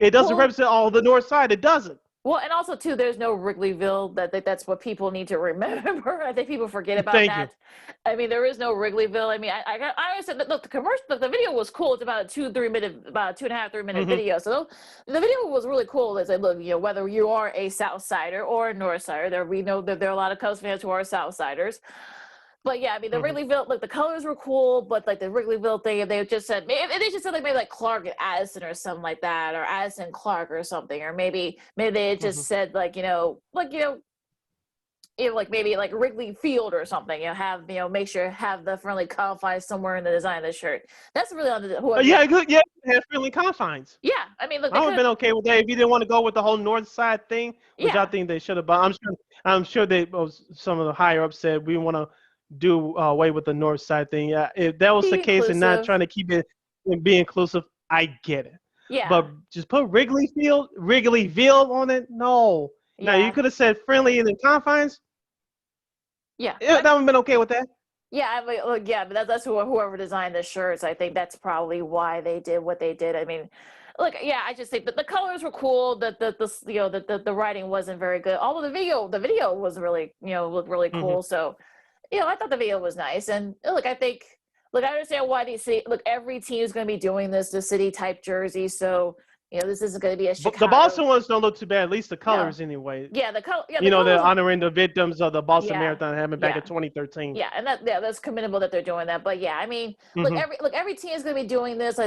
It doesn't Well, represent all the north side. It doesn't. Well, and also too, there's no Wrigleyville. That's what people need to remember. I think people forget about Thank you. that. I mean, there is no Wrigleyville. I mean, I understand that. Look, the commercial, the video was cool. It's about about a 2.5-3 minute Mm-hmm. video. So the video was really cool. They said, look, whether you are a South Sider or a North Sider, we know that there are a lot of Cubs fans who are South Siders. But yeah, I mean, the Mm-hmm. Wrigleyville, like the colors were cool, but like the Wrigleyville thing, they just said, they just said like maybe like Clark and Addison or something like that, or Addison Clark or something, or maybe they had Mm-hmm. just said like, like maybe like Wrigley Field or something, have, make sure have the friendly confines somewhere in the design of the shirt. That's really on the whoever. Yeah, good. Yeah, it has friendly confines. Yeah, I mean, look, I they would have could, been okay with that if you didn't want to go with the whole north side thing, which I yeah, think they should have. But I'm sure they some of the higher ups said we want to do away with the north side thing. If that was the be case and not inclusive. trying to keep it and be inclusive, I get it. Yeah, But just put Wrigleyville on it. No. Now you yeah, could have said friendly in the confines. yeah. Yeah, that would have been okay with that. Yeah, I mean, look, yeah, but that's whoever designed the shirts. I think that's probably why they did what they did. I mean, look, yeah, I just think that the colors were cool. The writing wasn't very good. Although the video was really, looked really Mm-hmm. cool. So, I thought the video was nice. And look, I think, look, I understand why every team is going to be doing the city type jersey. So, this isn't going to be a But the Chicago. Boston ones don't look too bad. At least the No, colors, anyway. yeah, the color, yeah, the They're colors. honoring the victims of the Boston Yeah, Marathon happened back yeah. in 2013. Yeah, and that's commendable that they're doing that. But yeah, I mean, look, Mm-hmm. every team is going to be doing this. I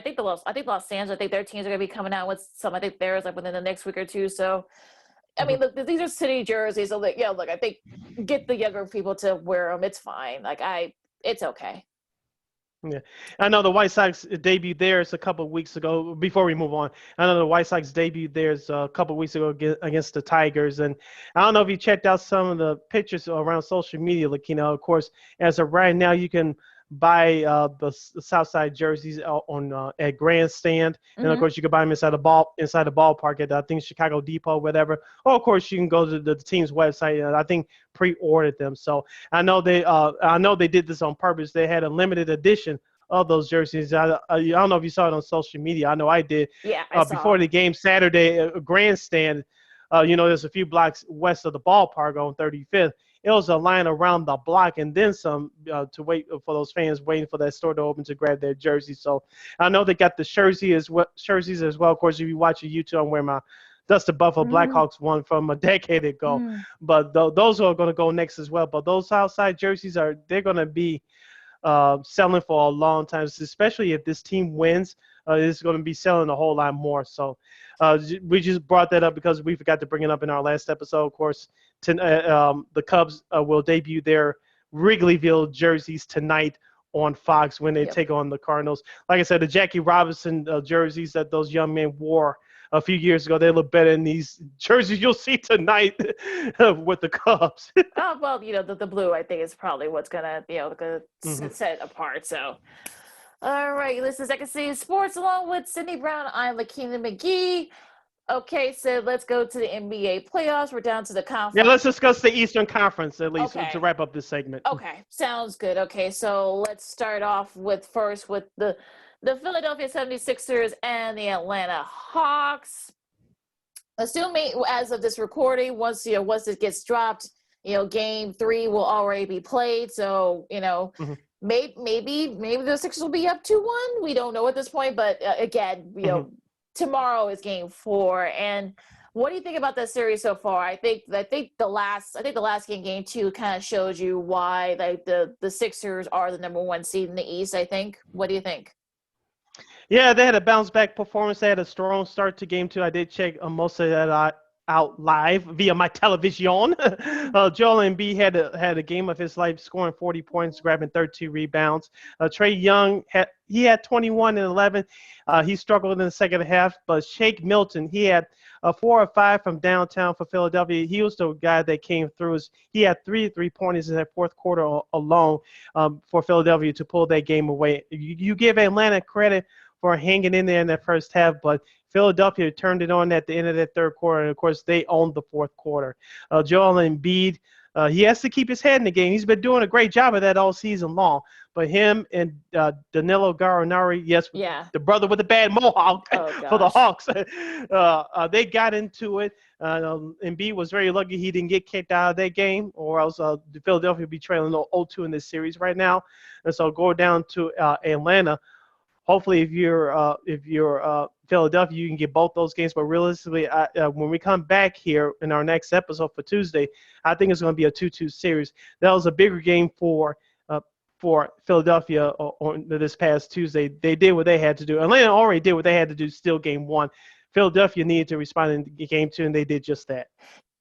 think Los Angeles, I think their teams are going to be coming out with some. I think theirs like within the next week or two. So, I Mm-hmm. mean, look, these are city jerseys. So, like, yeah, look, I think get the younger people to wear them. It's fine. Like, it's okay. Yeah, I know the White Sox debuted theirs a couple of weeks ago. Before we move on, I know the White Sox debuted theirs a couple of weeks ago against the Tigers, and I don't know if you checked out some of the pictures around social media. Like, of course, as of right now, you can buy the Southside jerseys on at Grandstand, and of Mm-hmm. course, you can buy them inside the ballpark at I think Chicago Depot, whatever. Or of course, you can go to the team's website, and I think pre-ordered them. So I know they did this on purpose. They had a limited edition of those jerseys. I don't know if you saw it on social media. I know I did. Yeah, I saw. Before the game Saturday, Grandstand. There's a few blocks west of the ballpark on 35th. It was a line around the block and then some to wait for those fans waiting for that store to open to grab their jerseys. So I know they got the jerseys as well. Of course, if you watch your YouTube, I'm wearing my that's the Buffalo Mm-hmm. Blackhawks one from a decade ago. Mm-hmm. But those are going to go next as well. But those outside jerseys they're going to be selling for a long time, especially if this team wins. It's going to be selling a whole lot more. So we just brought that up because we forgot to bring it up in our last episode. Of course, the Cubs will debut their Wrigleyville jerseys tonight on Fox when they Yep. take on the Cardinals. Like I said, the Jackie Robinson jerseys that those young men wore a few years ago, they look better than these jerseys you'll see tonight with the Cubs. Oh, well, the blue, I think, is probably what's gonna, Mhm. set it apart. So, all right, this is Second City Sports along with Sydney Brown. I'm Lakeena McGee. Okay, so let's go to the NBA playoffs. We're down to the Yeah, conference. let's discuss the Eastern Conference at least to Okay. wrap up this segment. Okay, sounds good. Okay, so let's start off with the Philadelphia 76ers and the Atlanta Hawks. Assuming as of this recording, once it gets dropped, game 3 will already be played. So, Mhm. maybe the Sixers will be up 2-1. We don't know at this point, but again, Mhm. tomorrow is game 4. And what do you think about that series so far? I think the last game 2 kind of showed you why like the Sixers are the number 1 seed in the East, I think. What do you think? Yeah, they had a bounce back performance. They had a strong start to game 2. I did check most of that out live via my television. Joel Embiid had a game of his life, scoring 40 points, grabbing 32 rebounds. Trae Young had 21 and 11. He struggled in the second half, but Shake Milton, he had 4 or 5 from downtown for Philadelphia. He was the guy that came through. He had 3 3-pointers in that fourth quarter alone for Philadelphia to pull that game away. You give Atlanta credit for hanging in there in that first half, but Philadelphia turned it on at the end of that third quarter, and of course they owned the fourth quarter. Joel Embiid, he has to keep his head in the game. He's been doing a great job of that all season long. But him and Danilo Gallinari, yes, Yeah. the brother with the bad mohawk for the gosh. Hawks, they got into it. Embiid was very lucky he didn't get kicked out of that game, or else Philadelphia would be trailing 0-2 in this series right now. And so go down to Atlanta. Hopefully, if you're Philadelphia, you can get both those games. But realistically, when we come back here in our next episode for Tuesday, I think it's going to be a 2-2 series. That was a bigger game for Philadelphia on this past Tuesday. They did what they had to do. Atlanta already did what they had to do, still game 1. Philadelphia needed to respond in game 2, and they did just that.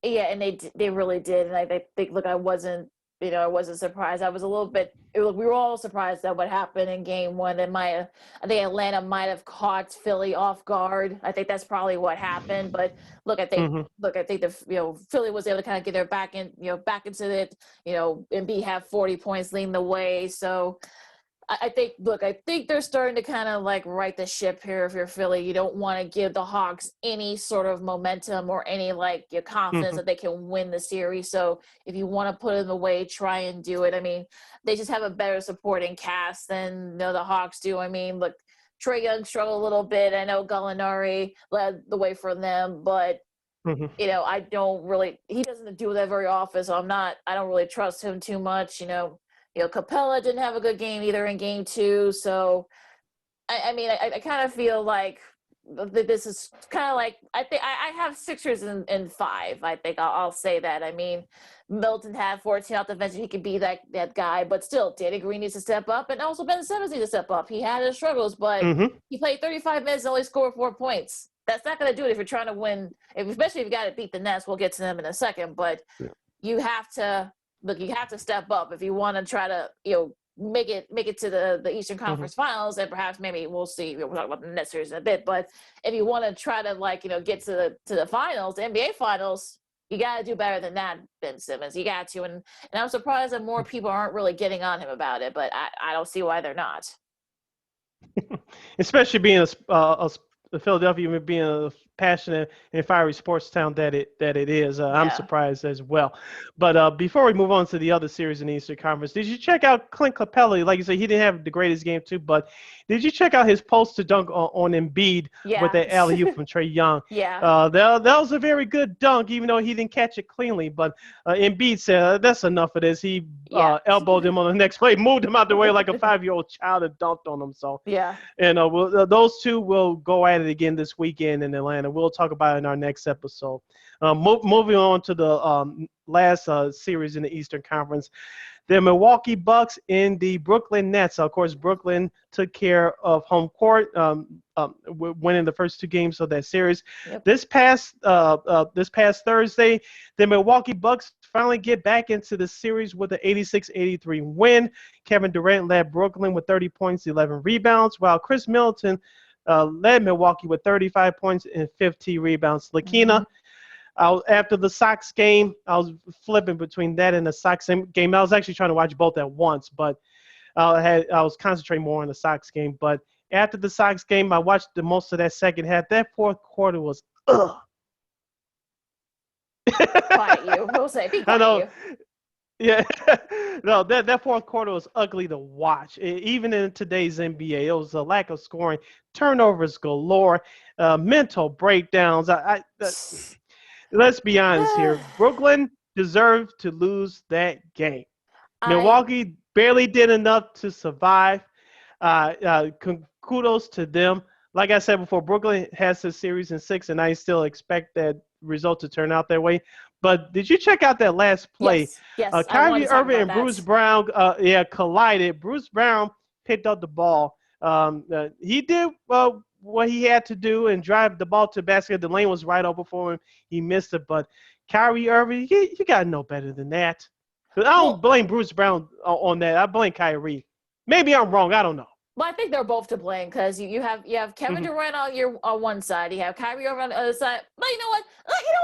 Yeah, and they really did. And I think, look, I wasn't surprised. I was a little bit. We were all surprised at what happened in game 1. I think Atlanta might have caught Philly off guard. I think that's probably what happened. But look, I think Philly was able to kind of get their back into it. Embiid had 40 points leading the way. So I think they're starting to kind of like right the ship here. If you're Philly, you don't want to give the Hawks any sort of momentum or any your confidence that they can win the series. So if you want to put it away, try and do it. I mean, they just have a better supporting cast than the Hawks do. I mean, look, Trae Young struggled a little bit. I know Gallinari led the way for them, but I don't really. He doesn't do that very often, so I don't really trust him too much. Capella didn't have a good game either in game 2. So, I kind of feel like this is kind of like, I think I have Sixers in 5. I think I'll say that. I mean, Milton had 14 off the bench. He could be that guy, but still, Danny Green needs to step up, and also Ben Simmons needs to step up. He had his struggles, but he played 35 minutes and only scored 4 points. That's not going to do it if you're trying to win, especially if you got to beat the Nets. We'll get to them in a second, but you have to. Look, you have to step up if you want to try to, make it to the Eastern Mm-hmm. Conference Finals, and perhaps maybe we'll see. We'll talk about the next series in a bit, but if you want to try to get to the finals, the NBA Finals, you got to do better than that, Ben Simmons. You got to, and I'm surprised that more people aren't really getting on him about it, but I don't see why they're not. Especially being Philadelphia being a passionate and fiery sports town that it is. I'm surprised as well. But before we move on to the other series in the Eastern Conference, did you check out Clint Capella? Like you said, he didn't have the greatest game too, but did you check out his post to dunk on Embiid with that alley-oop from Trae Young? That was a very good dunk, even though he didn't catch it cleanly. But Embiid said, that's enough of this. He elbowed him on the next play, moved him out the way like a 5-year-old child and dunked on him. So and those two will go at it again this weekend in Atlanta. We'll talk about it in our next episode. Moving on to the last series in the Eastern Conference, the Milwaukee Bucks and the Brooklyn Nets. Of course, Brooklyn took care of home court, winning the first 2 games of that series. This past Thursday, the Milwaukee Bucks finally get back into the series with an 86-83 win. Kevin Durant led Brooklyn with 30 points, 11 rebounds, while Chris Middleton led Milwaukee with 35 points and 15 rebounds. Lakeena, after the Sox game, I was flipping between that and the Sox game. I was actually trying to watch both at once, but I was concentrating more on the Sox game. But after the Sox game, I watched the most of that second half. That fourth quarter was quiet you. We'll say, be quiet I know. You. Yeah, no, that fourth quarter was ugly to watch. Even in today's NBA, it was a lack of scoring, turnovers galore, mental breakdowns. Let's be honest here. Brooklyn deserved to lose that game. Milwaukee barely did enough to survive. Kudos to them. Like I said before, Brooklyn has this series in 6, and I still expect that result to turn out that way. But did you check out that last play? Yes. Kyrie Irving and Bruce Brown collided. Bruce Brown picked up the ball. He did what he had to do and drive the ball to the basket. The lane was right open for him. He missed it. But Kyrie Irving, you got to know better than that. I don't blame Bruce Brown on that. I blame Kyrie. Maybe I'm wrong. I don't know. Well, I think they're both to blame because you have Kevin Durant on one side, you have Kyrie Irving on the other side. But you know what?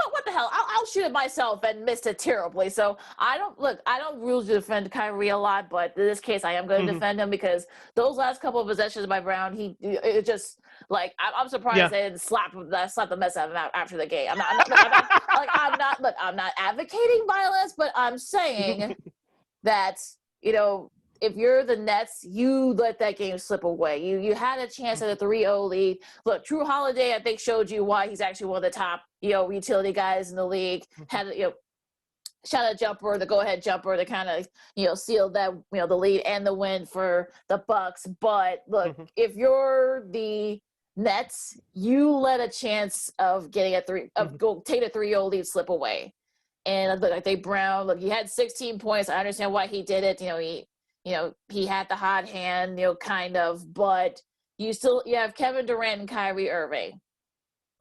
What the hell? I'll shoot it myself and missed it terribly. So I don't really defend Kyrie a lot, but in this case, I am going to defend him because those last couple of possessions by Brown, it just like I'm surprised they didn't slap the mess out of him after the game. I'm not advocating violence, but I'm saying that if you're the Nets, you let that game slip away. You had a chance at a 3-0 lead. Look, Drew Holiday, I think, showed you why he's actually one of the top, utility guys in the league. Had shot a jumper, the go-ahead jumper to kind of, seal that, the lead and the win for the Bucks. But look, if you're the Nets, you let a chance of getting take a 3-0 lead slip away. And look, I think Brown, he had 16 points. I understand why he did it. He had the hot hand, kind of, but you have Kevin Durant and Kyrie Irving.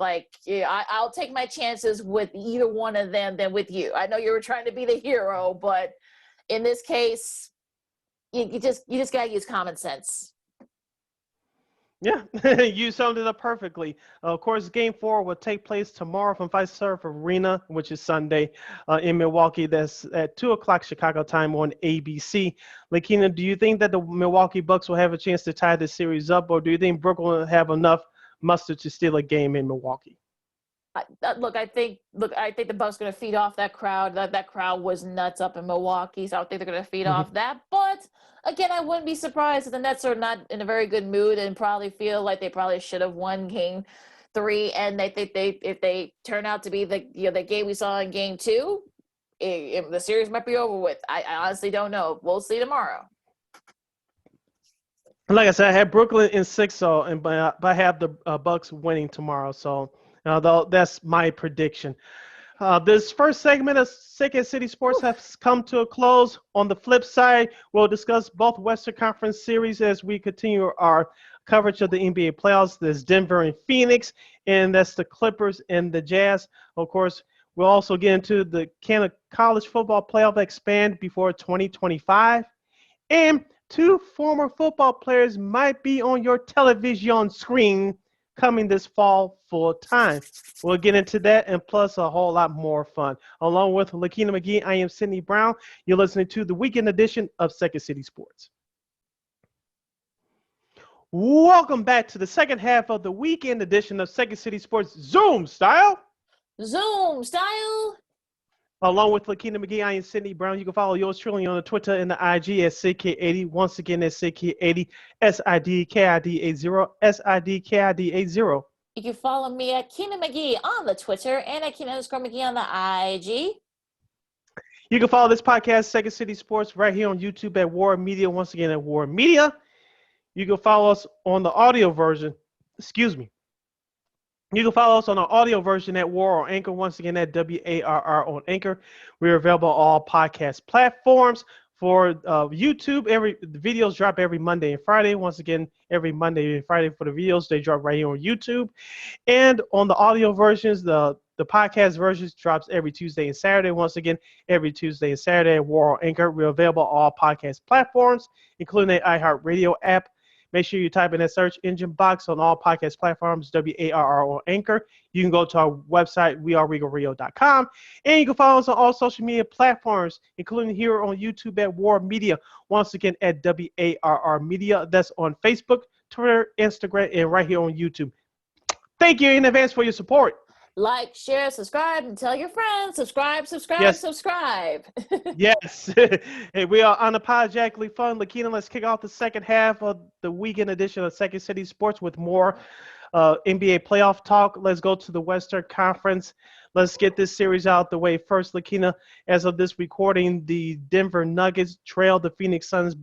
I'll take my chances with either one of them than with you. I know you were trying to be the hero, but in this case, you just gotta use common sense. Yeah, you summed it up perfectly. Of course, Game 4 will take place tomorrow from Fiserv Arena, which is Sunday, in Milwaukee. That's at 2 o'clock Chicago time on ABC. Lakeena, do you think that the Milwaukee Bucks will have a chance to tie this series up, or do you think Brooklyn will have enough mustard to steal a game in Milwaukee? I think the Bucks are going to feed off that crowd. That crowd was nuts up in Milwaukee, so I think they're going to feed off that. But again, I wouldn't be surprised if the Nets are not in a very good mood and probably feel like they probably should have won Game 3. And they think if they turn out to be the game we saw in Game 2, the series might be over with. I honestly don't know. We'll see tomorrow. Like I said, I have Brooklyn in 6, but I have the Bucks winning tomorrow. So. That's my prediction. This first segment of Second City Sports has come to a close. On the flip side, we'll discuss both Western Conference series as we continue our coverage of the NBA playoffs. There's Denver and Phoenix, and that's the Clippers and the Jazz. Of course, we'll also get into the College Football Playoff expand before 2025. And two former football players might be on your television screen coming this fall full time. We'll get into that and plus a whole lot more fun. Along with Lakeena McGee, I am Sydney Brown. You're listening to the weekend edition of Second City Sports. Welcome back to the second half of the weekend edition of Second City Sports Zoom Style. Zoom Style. Along with Lakeena McGee, I am Sydney Brown. You can follow yours truly on the Twitter and the IG at SidK80. Once again, that's SidK80, SIDKID80, SIDKID80. You can follow me at Keena McGee on the Twitter and at Keena_McGee on the IG. You can follow this podcast, Second City Sports, right here on YouTube at War Media. Once again, at War Media. You can follow us on the audio version. You can follow us on the audio version at War on Anchor. Once again, at WARR on Anchor. We're available on all podcast platforms. For YouTube, the videos drop every Monday and Friday. Once again, every Monday and Friday for the videos, they drop right here on YouTube. And on the audio versions, the podcast versions drops every Tuesday and Saturday. Once again, every Tuesday and Saturday at War on Anchor. We're available on all podcast platforms, including the iHeartRadio app. Make sure you type in that search engine box on all podcast platforms, WARR or Anchor. You can go to our website, weareregalradio.com. And you can follow us on all social media platforms, including here on YouTube at War Media. Once again, at WARR Media. That's on Facebook, Twitter, Instagram, and right here on YouTube. Thank you in advance for your support. Like, share, subscribe, and tell your friends. Subscribe. Yes. Yes. Hey, we are unapologetically fun. Lakeena, let's kick off the second half of the weekend edition of Second City Sports with more NBA playoff talk. Let's go to the Western Conference. Let's get this series out the way. First, Lakeena, as of this recording, the Denver Nuggets trailed the Phoenix Suns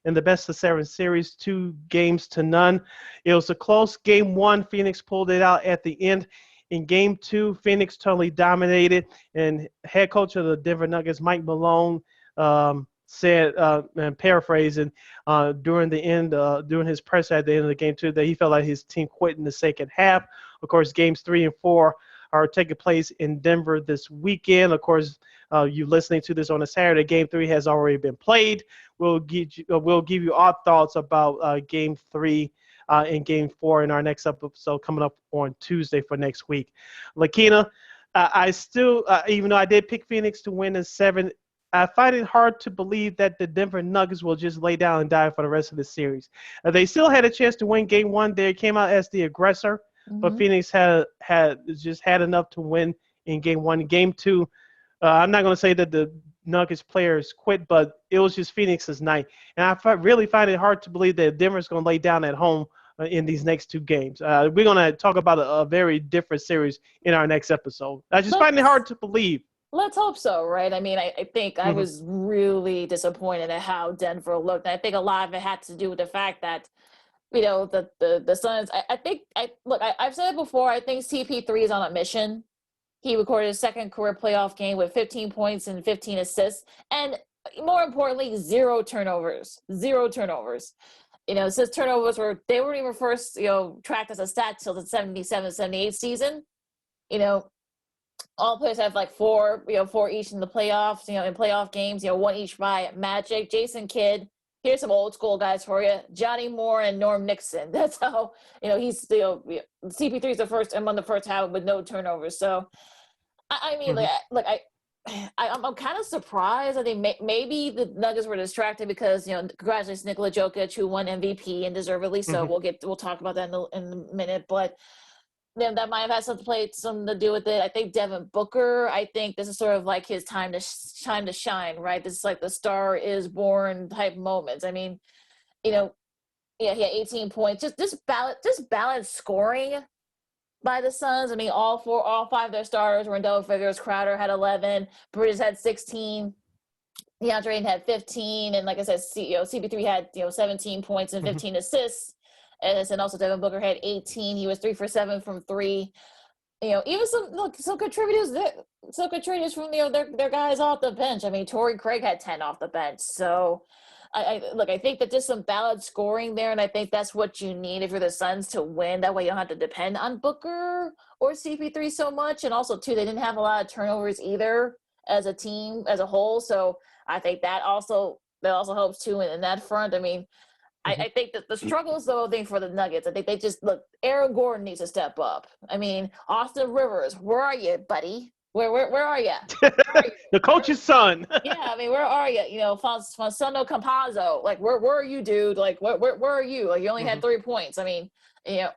in the best-of-7 series, 2-0. It was a close game one. Phoenix pulled it out at the end. In game two, Phoenix totally dominated, and head coach of the Denver Nuggets, Mike Malone, said, and paraphrasing, during his press at the end of the game two, that he felt like his team quit in the second half. Of course, games 3 and 4 are taking place in Denver this weekend. Of course, you listening to this on a Saturday. Game 3 has already been played. We'll give you our thoughts about game 3. In game 4 in our next episode coming up on Tuesday for next week. Lakeena, I still, even though I did pick Phoenix to win in 7, I find it hard to believe that the Denver Nuggets will just lay down and die for the rest of the series. They still had a chance to win game 1. They came out as the aggressor, but Phoenix had enough to win in game 1. Game 2, I'm not going to say that the Nuggets players quit, but it was just Phoenix's night. And I really find it hard to believe that Denver's going to lay down at home in these next 2 games. We're going to talk about a very different series in our next episode. I just find it hard to believe. Let's hope so, right? I mean, I think I was really disappointed at how Denver looked. And I think a lot of it had to do with the fact that, the Suns, I've said it before, I think CP3 is on a mission. He recorded his second career playoff game with 15 points and 15 assists. And more importantly, 0 turnovers. 0 turnovers. Since turnovers weren't even first, tracked as a stat till the 77-78 season. All players have like 4 each in the playoffs, in playoff games, 1 each by Magic, Jason Kidd. Here's some old school guys for you: Johnny Moore and Norm Nixon. That's how, he's still, CP3 is the first and one of the first to have it with no turnovers. So, I mean, I'm kind of surprised. I think maybe the Nuggets were distracted because, congratulations Nikola Jokic, who won MVP and deservedly so. We'll talk about that in a minute, but that might have had something to do with it. I think Devin Booker, I think this is sort of like his time to shine, right? This is like the star is born type moments. I mean, he had 18 points. Just balanced scoring by the Suns. I mean, all 5 of their starters were in double figures. Crowder had 11, Bridges had 16, DeAndre Ayton had 15, and like I said, CP3 had 17 points and 15 assists. And then also Devin Booker had 18. He was 3 for 7 from 3. Even some contributors from their guys off the bench. I mean, Torrey Craig had 10 off the bench. So I think that there's some balanced scoring there, and I think that's what you need if you're the Suns to win. That way you don't have to depend on Booker or CP3 so much. And also too, they didn't have a lot of turnovers either as a team as a whole. So I think that also also helps too in that front. I mean, I think that the struggle is the thing for the Nuggets. I think they just look. Aaron Gordon needs to step up. I mean, Austin Rivers, where are you, buddy? Where are you? The coach's son. Yeah, I mean, where are you? You know, Fonseca Campazzo. Like, where are you, dude? Like, where are you? Like, you only had 3 points. I mean, it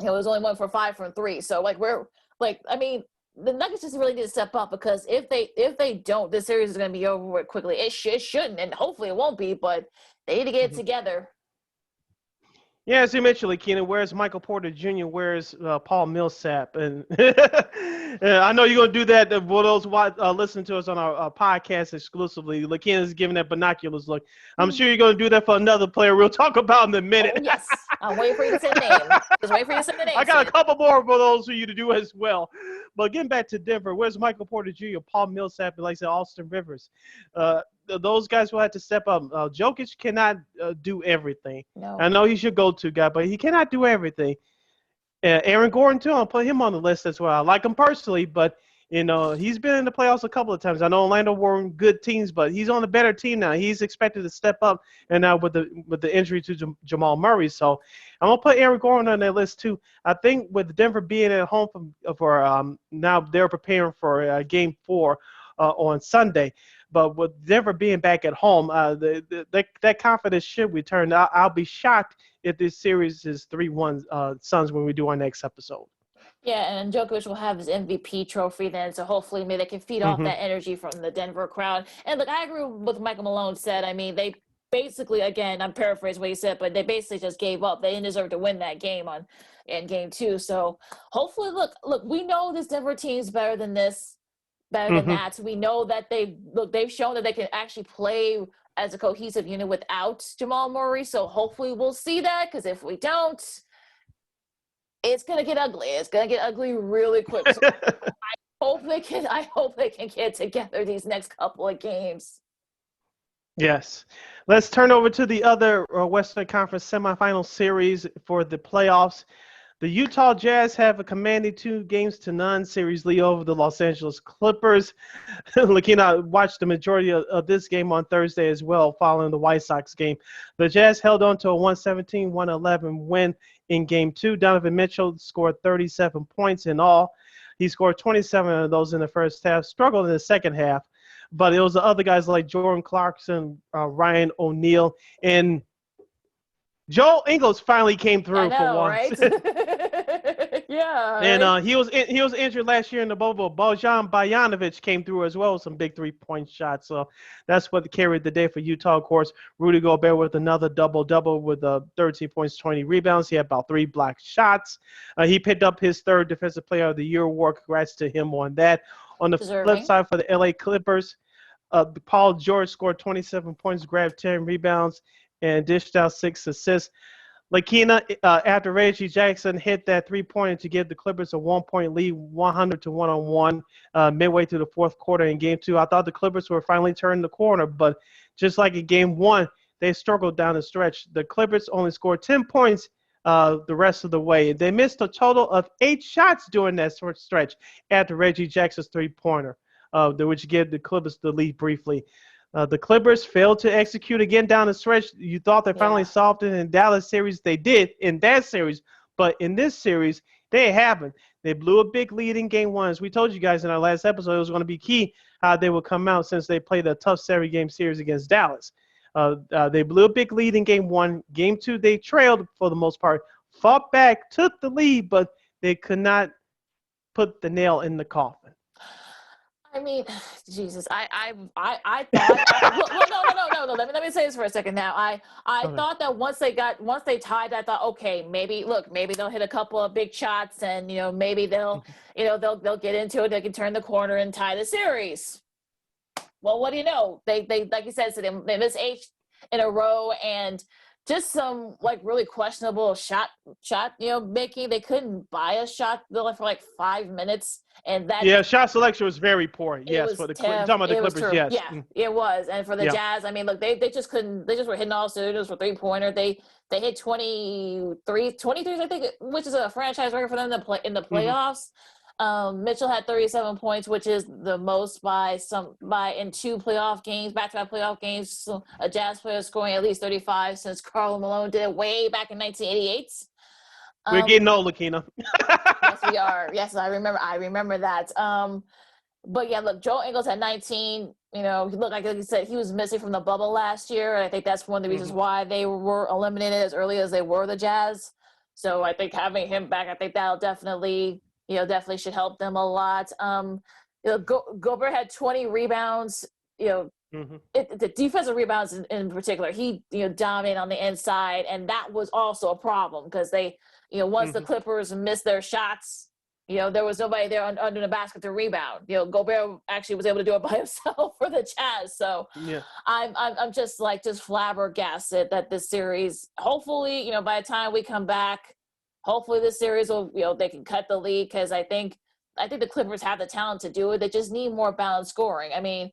was only 1 for 5 from 3. So, like, I mean, the Nuggets just really need to step up, because if they don't, this series is going to be over with quickly. It shouldn't, and hopefully it won't be, but they need to get it together. Yeah, as you mentioned, Lakeena, where's Michael Porter Jr., where's Paul Millsap? And I know you're going to do that for those listening to us on our podcast exclusively. Lakeena's giving that binoculars look. I'm sure you're going to do that for another player we'll talk about in a minute. Oh, yes. I'm waiting for you to say the name. Just wait for you to say the name. I got a couple more for those for you to do as well. But getting back to Denver, where's Michael Porter Jr., Paul Millsap, and like I said, Austin Rivers? Those guys will have to step up. Jokic cannot do everything. No. I know he's your go-to guy, but he cannot do everything. Aaron Gordon, too, I'll put him on the list as well. I like him personally, but, he's been in the playoffs a couple of times. I know Orlando were good teams, but he's on a better team now. He's expected to step up, and now with the injury to Jamal Murray. So I'm going to put Aaron Gordon on that list, too. I think with Denver being at home for now they're preparing for Game 4 on Sunday. But with Denver being back at home, that confidence should return. I'll be shocked if this series is 3-1 Suns when we do our next episode. Yeah, and Jokic will have his MVP trophy then, so hopefully maybe they can feed off that energy from the Denver crowd. And look, I agree with what Michael Malone said. I mean, they basically, again, I'm paraphrasing what he said, but they basically just gave up. They didn't deserve to win that game in Game 2. So hopefully, look, we know this Denver team's better than this. Better than that. We know that they've shown that they can actually play as a cohesive unit without Jamal Murray. So hopefully we'll see that, because if we don't, it's gonna get ugly. It's gonna get ugly really quick. So I hope they can get together these next couple of games. Yes. Let's turn over to the other Western Conference semifinal series for the playoffs. The Utah Jazz have a commanding 2-0 series lead over the Los Angeles Clippers. Lakeena watched the majority of this game on Thursday as well, following the White Sox game. The Jazz held on to a 117-111 win in Game 2. Donovan Mitchell scored 37 points in all. He scored 27 of those in the first half, struggled in the second half. But it was the other guys like Jordan Clarkson, Ryan O'Neal, and Joel Ingles finally came through for once. Right? Yeah. And right? he was injured last year in the bubble. Bojan Bojanovic came through as well with some big 3-point shots. So that's what carried the day for Utah. Of course, Rudy Gobert with another double-double with 13 points, 20 rebounds. He had about 3 blocked shots. He picked up his 3rd Defensive Player of the Year award. Congrats to him on that. On the flip side for the LA Clippers, Paul George scored 27 points, grabbed 10 rebounds, and dished out 6 assists. Lakeena, after Reggie Jackson hit that 3-pointer to give the Clippers a 1-point lead, 100 to 101, midway through the fourth quarter in Game 2. I thought the Clippers were finally turning the corner, but just like in Game 1, they struggled down the stretch. The Clippers only scored 10 points the rest of the way. They missed a total of 8 shots during that stretch after Reggie Jackson's 3-pointer, which gave the Clippers the lead briefly. The Clippers failed to execute again down the stretch. You thought they finally solved it in Dallas series. They did in that series. But in this series, they haven't. They blew a big lead in Game 1. As we told you guys in our last episode, it was going to be key how they would come out since they played a tough 7-game series against Dallas. They blew a big lead in Game 1. Game 2, they trailed for the most part, fought back, took the lead, but they could not put the nail in the coffin. I mean, Jesus, I thought, no. Let me say this for a second now. I thought that once they tied, I thought, okay, maybe they'll hit a couple of big shots and, maybe they'll get into it. They can turn the corner and tie the series. Well, what do you know? They like you said, so they missed 8 in a row, and just some really questionable shot making. They couldn't buy a shot for 5 minutes, and that shot selection was very poor. Yes, for the talking about the Clippers. Yes, it was. And for the Jazz, I mean, look, they just couldn't. They just were hitting all cylinders for 3-pointer. They hit 23, I think, which is a franchise record for them in the playoffs. Mitchell had 37 points, which is the most in two playoff games, back-to-back playoff games. So a Jazz player scoring at least 35 since Karl Malone did it way back in 1988. We're getting old, Lakeena. Yes, we are. Yes, I remember that. But yeah, look, Joe Ingles at 19. Look, like you said, he was missing from the bubble last year. I think that's one of the reasons why they were eliminated as early as they were, the Jazz. So I think having him back, I think that'll definitely should help them a lot. Gobert had 20 rebounds. The defensive rebounds in particular, he dominated on the inside, and that was also a problem because they, once the Clippers missed their shots, there was nobody there under the basket to rebound. Gobert actually was able to do it by himself for the Jazz. So yeah, I'm just flabbergasted that this series, hopefully, by the time we come back, hopefully this series will, they can cut the lead, because I think the Clippers have the talent to do it. They just need more balanced scoring. I mean,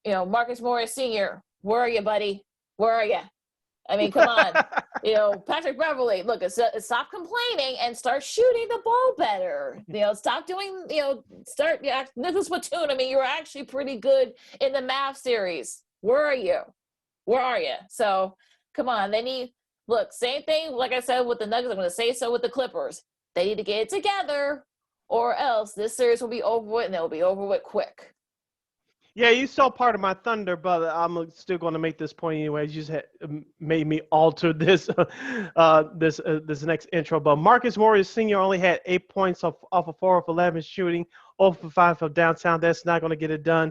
Marcus Morris Sr., where are you, buddy? Where are you? I mean, come on. Patrick Beverley, look, stop complaining and start shooting the ball better. Stop doing, Nicholas Batum. I mean, you were actually pretty good in the Mavs series. Where are you? So, come on. They need, look, same thing, like I said, with the Nuggets. I'm going to say so with the Clippers. They need to get it together, or else this series will be over with, and it will be over with quick. Yeah, you saw part of my thunder, but I'm still going to make this point anyway. You just made me alter this this next intro. But Marcus Morris Sr. only had 8 points off of 4 of 11 shooting, 0 for 5 from downtown. That's not going to get it done.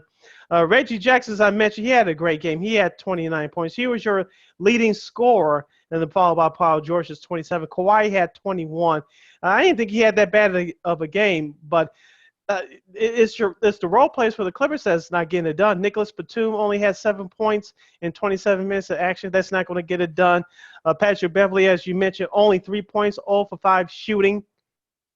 Reggie Jackson, as I mentioned, he had a great game. He had 29 points. He was your leading scorer, and then followed by Paul George's 27. Kawhi had 21. I didn't think he had that bad of a game, but it's the role players for the Clippers that's not getting it done. Nicholas Batum only had 7 points in 27 minutes of action. That's not going to get it done. Patrick Beverley, as you mentioned, only 3 points, 0 for 5 shooting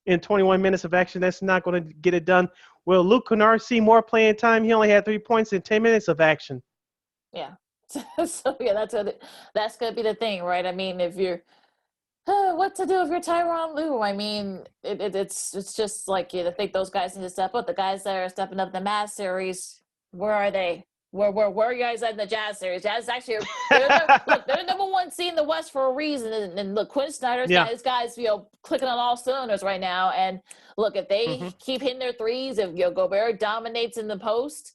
in 21 minutes of action. That's not going to get it done. Will Luke Kennard see more playing time? He only had 3 points in 10 minutes of action. Yeah. So yeah, that's going to be the thing, right? I mean, if you're what to do if you're Tyronn Lue? I mean, it's just like I think those guys need to step up. The guys that are stepping up the Mavs series, where are they? Where are you guys at the Jazz series? Jazz actually, they're the number one seed in the West for a reason. And look, Quinn Snyder's got his guys, clicking on all cylinders right now. And look, if they keep hitting their threes, if Gobert dominates in the post,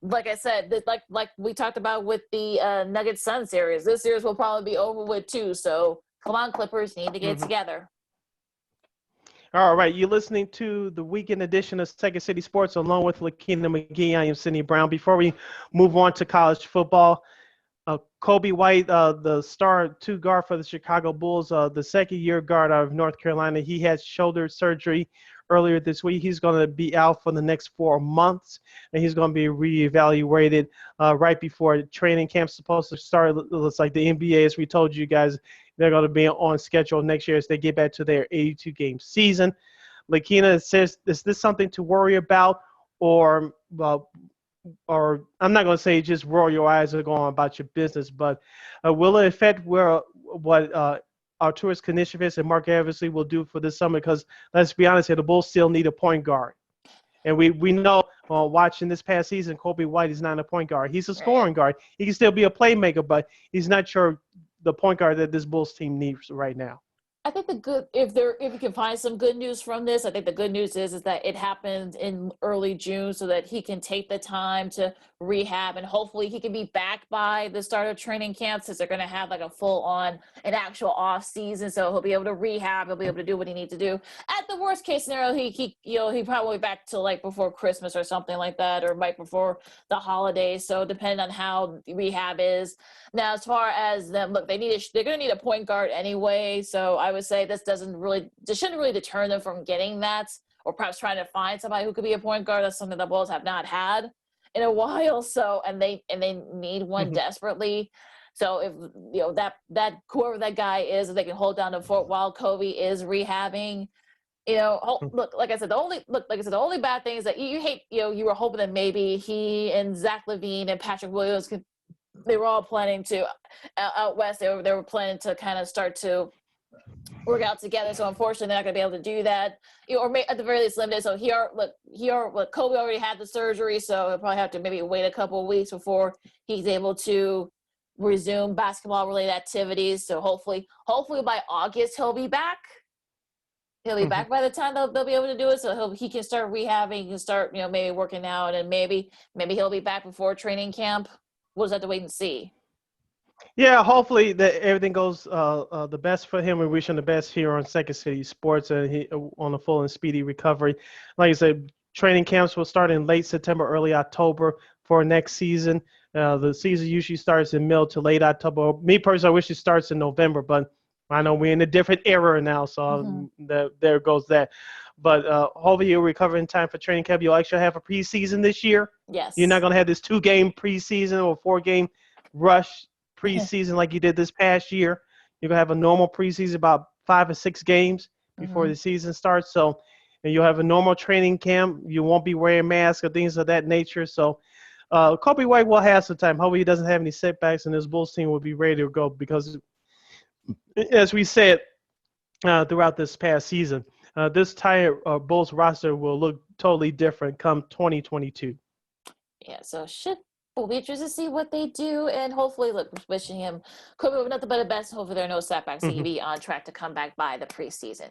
like I said, like we talked about with the Nuggets Sun series, this series will probably be over with too. So come on, Clippers, need to get together. All right, you're listening to the weekend edition of Second City Sports along with Lakeena McGee. I am Sidney Brown. Before we move on to college football, Coby White, the star two guard for the Chicago Bulls, the second-year guard out of North Carolina, he had shoulder surgery earlier this week. He's going to be out for the next 4 months, and he's going to be reevaluated right before training camp's supposed to start. It looks like the NBA, as we told you guys, they're going to be on schedule next year as they get back to their 82-game season. Lakeena says, is this something to worry about, or I'm not going to say just roll your eyes and go on about your business, but will it affect what Arturas Karnisovas and Mark Eversley will do for this summer? Because let's be honest here, the Bulls still need a point guard. And we know watching this past season, Coby White is not a point guard. He's a scoring guard. He can still be a playmaker, but he's not the point guard that this Bulls team needs right now. I think if you can find some good news from this, I think the good news is that it happened in early June so that he can take the time to rehab, and hopefully he can be back by the start of training camp, since they're going to have like a an actual off season. So he'll be able to rehab. He'll be able to do what he needs to do. At the worst case scenario, he probably be back to like before Christmas or something like that, or right before the holidays. So depending on how rehab is. Now, as far as them, look, they're going to need a point guard anyway. So I would say this shouldn't really deter them from getting that, or perhaps trying to find somebody who could be a point guard. That's something the Bulls have not had in a while. So, and they need one desperately. So if that whoever that guy is, if they can hold down the fort while Coby is rehabbing, look, like I said, the only bad thing is that you hate, you were hoping that maybe he and Zach LaVine and Patrick Williams they were all planning to out west. They were planning to kind of start to work out together. So unfortunately, they're not going to be able to do that, or at the very least limited. So Coby already had the surgery, so he'll probably have to maybe wait a couple of weeks before he's able to resume basketball-related activities. So hopefully by August he'll be back. He'll be back by the time they'll be able to do it. So he can start rehabbing, he can start maybe working out, and maybe he'll be back before training camp. We'll just have to wait and see. Yeah, hopefully that everything goes the best for him. We wish him the best here on Second City Sports, and he on a full and speedy recovery. Like I said, training camps will start in late September, early October for next season. The season usually starts in middle to late October. Me personally, I wish it starts in November, but I know we're in a different era now, so there goes that. But hopefully you'll recover in time for training camp. You'll actually have a preseason this year. Yes. You're not going to have this 2-game preseason or 4-game rush preseason like you did this past year. You're going to have a normal preseason, about 5 or 6 games before the season starts. So, and you'll have a normal training camp. You won't be wearing masks or things of that nature. So, Coby White will have some time. Hopefully he doesn't have any setbacks, and his Bulls team will be ready to go because, as we said throughout this past season, this entire Bulls roster will look totally different come 2022. Yeah, so we'll be interested to see what they do, and hopefully, wishing him Coby nothing but the best. Hopefully there are no setbacks. He can be on track to come back by the preseason.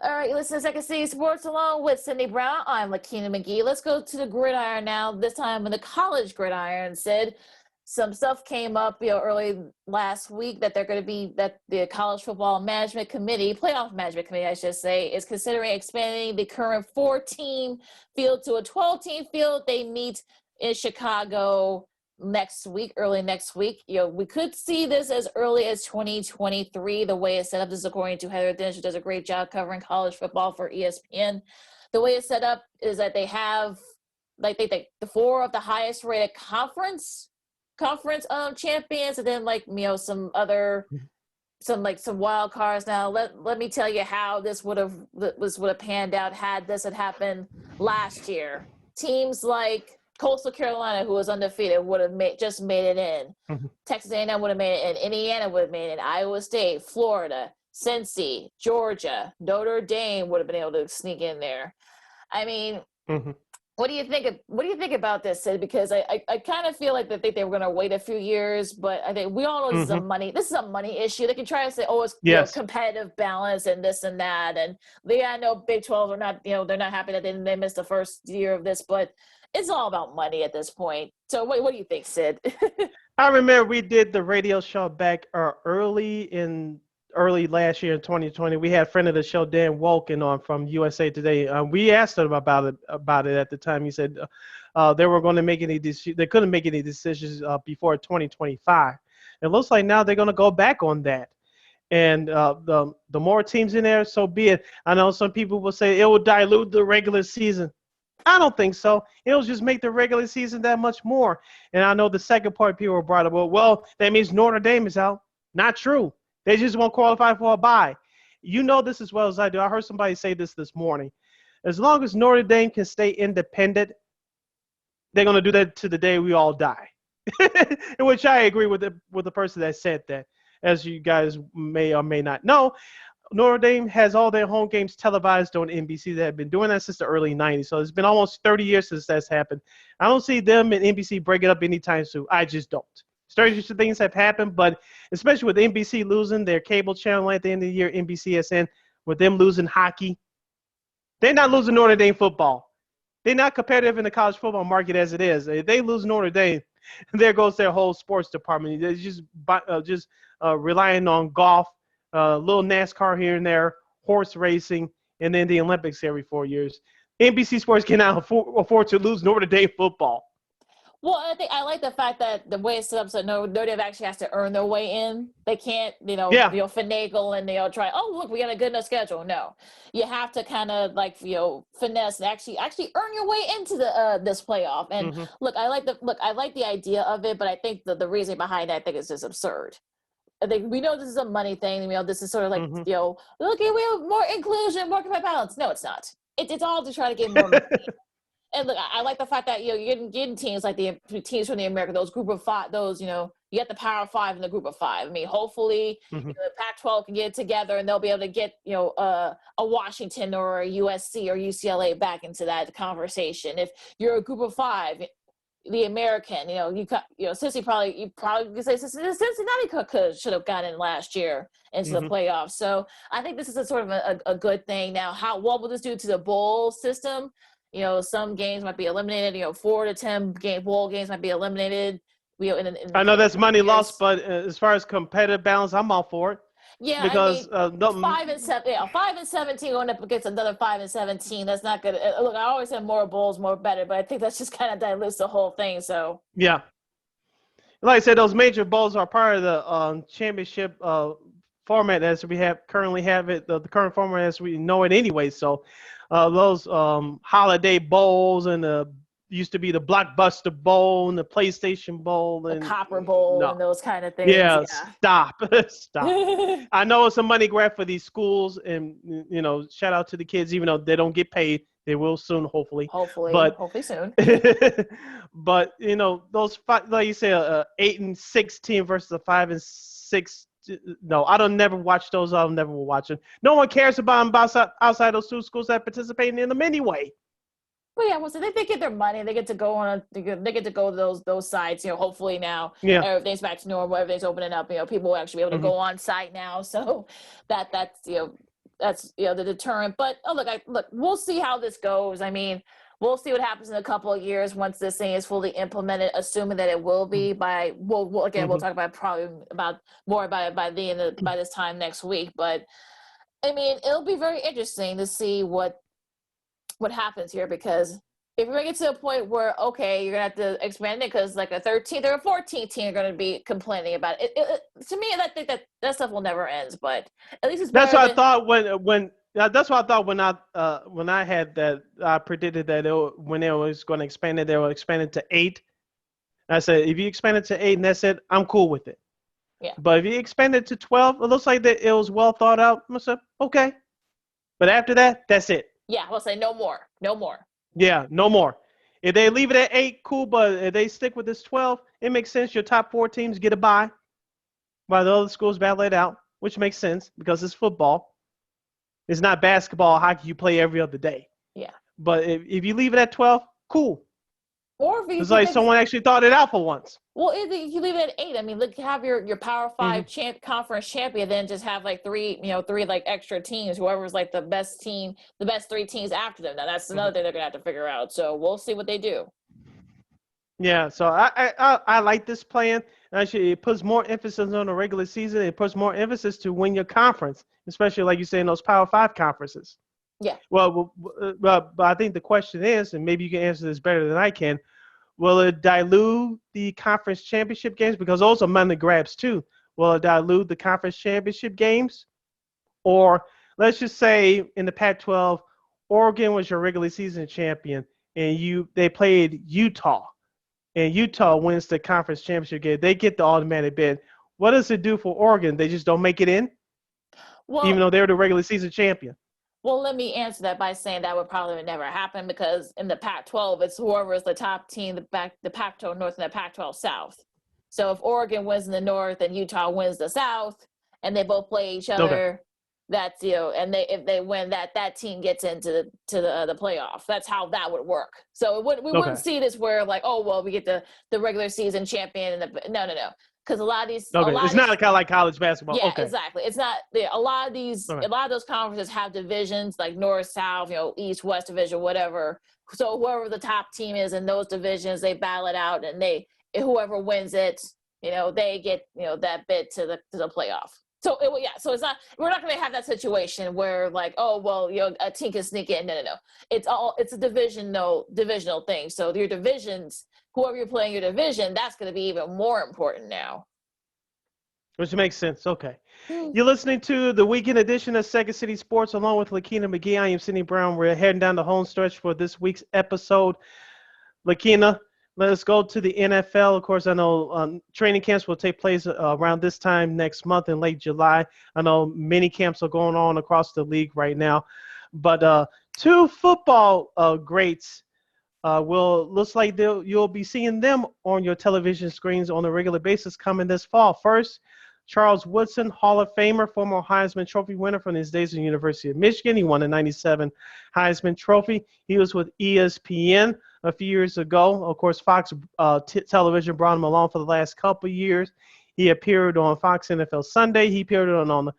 All right, listen to Second City Sports along with Cindy Brown. I'm Lakeena McGee. Let's go to the gridiron now. This time in the college gridiron, Sid. Some stuff came up, early last week that the College Football Management Committee, Playoff Management Committee, I should say, is considering expanding the current 4-team field to a 12-team field. They meet in Chicago early next week. We could see this as early as 2023. The way it's set up, this is according to Heather Dinch, who does a great job covering college football for ESPN. The way it's set up is that they have, the 4 of the highest rated conference champions, and then some other some wild cards. Now let me tell you how this would have panned out had this had happened last year. Teams like Coastal Carolina, who was undefeated, would have just made it in. Texas A&M would have made it in. Indiana would have made it in. Iowa State, Florida, Cincy, Georgia, Notre Dame would have been able to sneak in there. I mean, what do you think about this, Sid? Because I kind of feel like they were going to wait a few years, but I think we all know this is a money issue. They can try to say, oh, it's competitive balance and this and that, and I know Big 12 are not, they're not happy that they missed the first year of this, but it's all about money at this point. So what do you think, Sid? I remember we did the radio show back early last year in 2020. We had a friend of the show, Dan Wolkin, on from USA Today. We asked him about it at the time. He said they were going to make they couldn't make any decisions before 2025. It looks like now they're going to go back on that. And the more teams in there, so be it. I know some people will say it will dilute the regular season. I don't think so. It'll just make the regular season that much more. And I know the second part people brought up, well, that means Notre Dame is out. Not true. They just won't qualify for a bye. You know this as well as I do. I heard somebody say this morning. As long as Notre Dame can stay independent, they're going to do that to the day we all die. In which I agree with the person that said that. As you guys may or may not know, Notre Dame has all their home games televised on NBC. They have been doing that since the early 90s. So it's been almost 30 years since that's happened. I don't see them and NBC break it up anytime soon. I just don't. Strange things have happened, but especially with NBC losing their cable channel at the end of the year, NBCSN, with them losing hockey, they're not losing Notre Dame football. They're not competitive in the college football market as it is. If they lose Notre Dame, there goes their whole sports department. They're just relying on golf, little NASCAR here and there, horse racing, and then the Olympics every 4 years. NBC Sports cannot afford to lose Notre Dame football. Well, I think I like the fact that the way it's set up, so Notre Dame actually has to earn their way in. They can't, finagle and try. Oh, look, we got a good enough schedule. No, you have to kind of finesse and actually earn your way into the this playoff. And look, I like the idea of it, but I think the reason behind it, I think is just absurd. I think we know this is a money thing. This is sort of like look, we have more inclusion, more competitive balance. No, it's not. It's all to try to get more money. And look, I like the fact that you're getting teams like the teams from the America, those group of five, those you got the Power Five and the Group of Five. I mean, hopefully Mm-hmm. the Pac-12 can get it together and they'll be able to get a Washington or a USC or UCLA back into that conversation. If you're a Group of Five, the American, Cincinnati you probably could say Cincinnati should have gotten in last year into the playoffs. So I think this is a sort of a good thing. Now, what will this do to the bowl system? Some games might be eliminated. 4 to 10 bowl games might be eliminated. I know that's money lost, but as far as competitive balance, I'm all for it. Yeah, because 5-17 going up against another 5-17. That's not good. Look, I always said more bowls, more better, but I think that's just kind of dilutes the whole thing. So yeah, like I said, those major bowls are part of the championship format as we currently have it. The current format as we know it anyway. So those holiday bowls and used to be the Blockbuster Bowl and the PlayStation Bowl and the Copper Bowl and those kind of things. Yeah, stop. I know it's a money grab for these schools, and shout out to the kids, even though they don't get paid. They will soon, hopefully. Hopefully soon. But those five, like you said, 8 and 16 versus a 5 and 6. No, I don't never watch those. I'll never watch them. No one cares about them outside those two schools that participating in them anyway. But yeah, so they get their money. They get to go they get to go to those sites. Hopefully now everything's back to normal. Everything's opening up. People will actually be able to go on site now. So that's the deterrent. But look, we'll see how this goes. I mean, we'll see what happens in a couple of years once this thing is fully implemented, assuming that it will be by. We'll talk about more about it by this time next week. But I mean, it'll be very interesting to see what happens here, because if we get to a point where, okay, you're going to have to expand it because like a 13th or a 14th team are going to be complaining about it. To me, I think that stuff will never end, but at least it's That's what I thought that's what I thought when I had that. I predicted that when they was going to expand it, they will expand it to 8. I said, if you expand it to 8 and that's it, I'm cool with it. Yeah. But if you expand it to 12, it looks like that it was well thought out. I said, okay. But after that, that's it. Yeah, we'll say no more. Yeah, no more. If they leave it at 8, cool. But if they stick with this 12, it makes sense. Your top 4 teams get a bye while the other schools battle it out, which makes sense because it's football. It's not basketball or hockey you play every other day. Yeah. But if you leave it at 12, cool. Or if it's like someone actually thought it out for once. Well, if you leave it at 8, I mean, look, have your Power 5 conference champion, then just have like three like extra teams. Whoever's like the best 3 teams after them. Now that's another thing they're gonna have to figure out. So we'll see what they do. Yeah, so I like this plan. Actually, it puts more emphasis on the regular season. It puts more emphasis to win your conference, especially like you say in those Power 5 conferences. Yeah. Well, but I think the question is, and maybe you can answer this better than I can. Will it dilute the conference championship games? Because those are money grabs too. Will it dilute the conference championship games? Or let's just say in the Pac-12, Oregon was your regular season champion, and they played Utah, and Utah wins the conference championship game. They get the automatic bid. What does it do for Oregon? They just don't make it in? Well, even though they're the regular season champion. Well, let me answer that by saying that would probably never happen, because in the Pac-12, it's whoever is the top team, the Pac-12 North and the Pac-12 South. So if Oregon wins in the North and Utah wins the South, and they both play each other, that's and if they win, that team gets into the playoff. That's how that would work. So we wouldn't see this where like, oh well, we get the regular season champion and no. Because a lot of these, it's not kind of like college basketball. Yeah, exactly. It's not. A lot of those conferences have divisions like North, South, East, West division, whatever. So whoever the top team is in those divisions, they battle it out, and whoever wins it, they get that bid to the playoff. So so it's not. We're not going to have that situation where like, oh well, a team can sneak in. No. It's a divisional thing. So your divisions. Whoever you're playing your division, that's going to be even more important now. Which makes sense. Okay. You're listening to the weekend edition of Second City Sports along with Lakeena McGee. I am Sidney Brown. We're heading down the home stretch for this week's episode. Lakeena, let's go to the NFL. Of course, I know training camps will take place around this time next month in late July. I know many camps are going on across the league right now. But 2 football greats looks like you'll be seeing them on your television screens on a regular basis coming this fall. First, Charles Woodson, Hall of Famer, former Heisman Trophy winner from his days at the University of Michigan. He won the '97 Heisman Trophy. He was with ESPN a few years ago. Of course, Fox Television brought him along for the last couple of years. He appeared on Fox NFL Sunday. He appeared on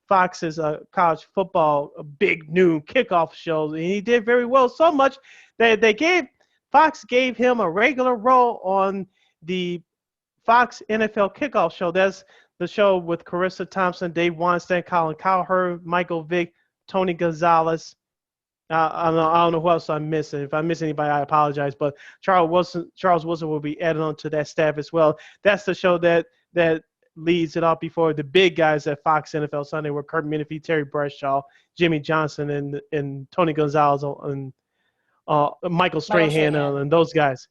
Fox's college football big noon kickoff show, and he did very well, so much that Fox gave him a regular role on the Fox NFL Kickoff show. That's the show with Carissa Thompson, Dave Weinstein, Colin Cowherd, Michael Vick, Tony Gonzalez. I don't know who else I'm missing. If I miss anybody, I apologize. But Charles Wilson will be added on to that staff as well. That's the show that leads it off before the big guys at Fox NFL Sunday were Kurt Menefee, Terry Bradshaw, Jimmy Johnson, and Tony Gonzalez and Michael Strahan and those guys.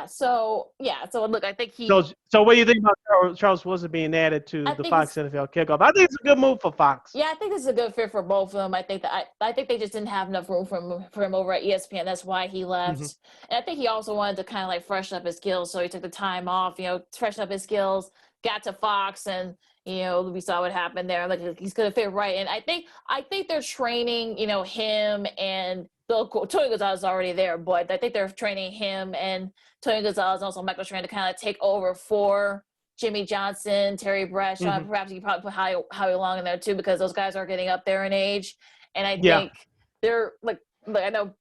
So look, I think So what do you think about Charles Wilson being added to the Fox NFL Kickoff? I think it's a good move for Fox. Yeah, I think this is a good fit for both of them. I think they just didn't have enough room for him over at ESPN. That's why he left. And I think he also wanted to kind of like freshen up his skills, so he took the time off, freshen up his skills, got to Fox, and we saw what happened there. Like, he's gonna fit right in. I think they're training, him and Tony Gonzalez is already there, but I think they're training him and Tony Gonzalez and also Michael Strahan to kind of take over for Jimmy Johnson, Terry Bradshaw, and perhaps you could probably put Howie Long in there too, because those guys are getting up there in age. And I think they're like I know,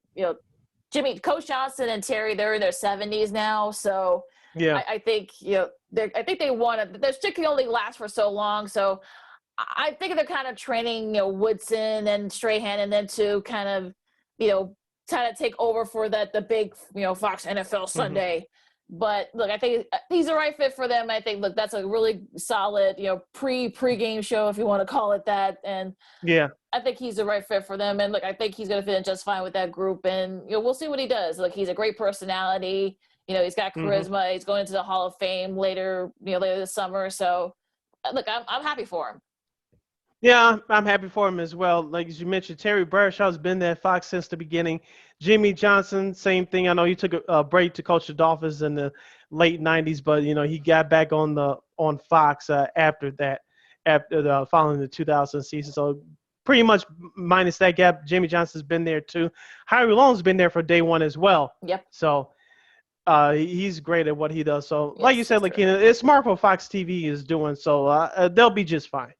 Coach Johnson and Terry, they're in their 70s now. So I think, I think they want to, their stick can only last for so long. So I think they're kind of training, Woodson and Strahan, and then to kind of, try to take over for the big, Fox NFL Sunday. But look, I think he's the right fit for them. I think, look, that's a really solid, pregame show, if you want to call it that. And I think he's the right fit for them. And look, I think he's going to fit in just fine with that group. And, we'll see what he does. Look, he's a great personality. He's got charisma. He's going into the Hall of Fame later this summer. So look, I'm happy for him. Yeah, I'm happy for him as well. Like as you mentioned, Terry Bradshaw's been there at Fox since the beginning. Jimmy Johnson, same thing. I know he took a break to coach the Dolphins in the late '90s, but he got back on Fox after following the 2000 season. So pretty much minus that gap, Jimmy Johnson's been there too. Howie Long's been there for day one as well. Yep. So he's great at what he does. So like you said, Lakeena, it's smart what Fox TV is doing. So they'll be just fine.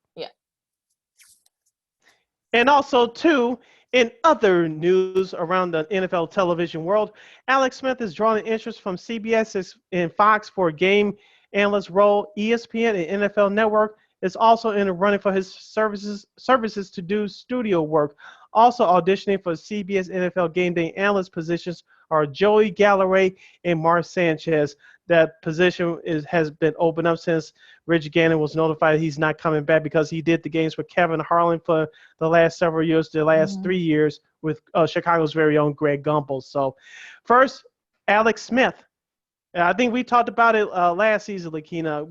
And also, too, in other news around the NFL television world, Alex Smith is drawing interest from CBS and Fox for a game analyst role. ESPN and NFL Network is also in the running for his services to do studio work. Also auditioning for CBS NFL Game Day analyst positions are Joey Galloway and Mark Sanchez. That position has been opened up since Rich Gannon was notified he's not coming back because he did the games with Kevin Harlan for the last several years, the last 3 years with Chicago's very own Greg Gumbel. So first, Alex Smith. I think we talked about it last season, Lakeena.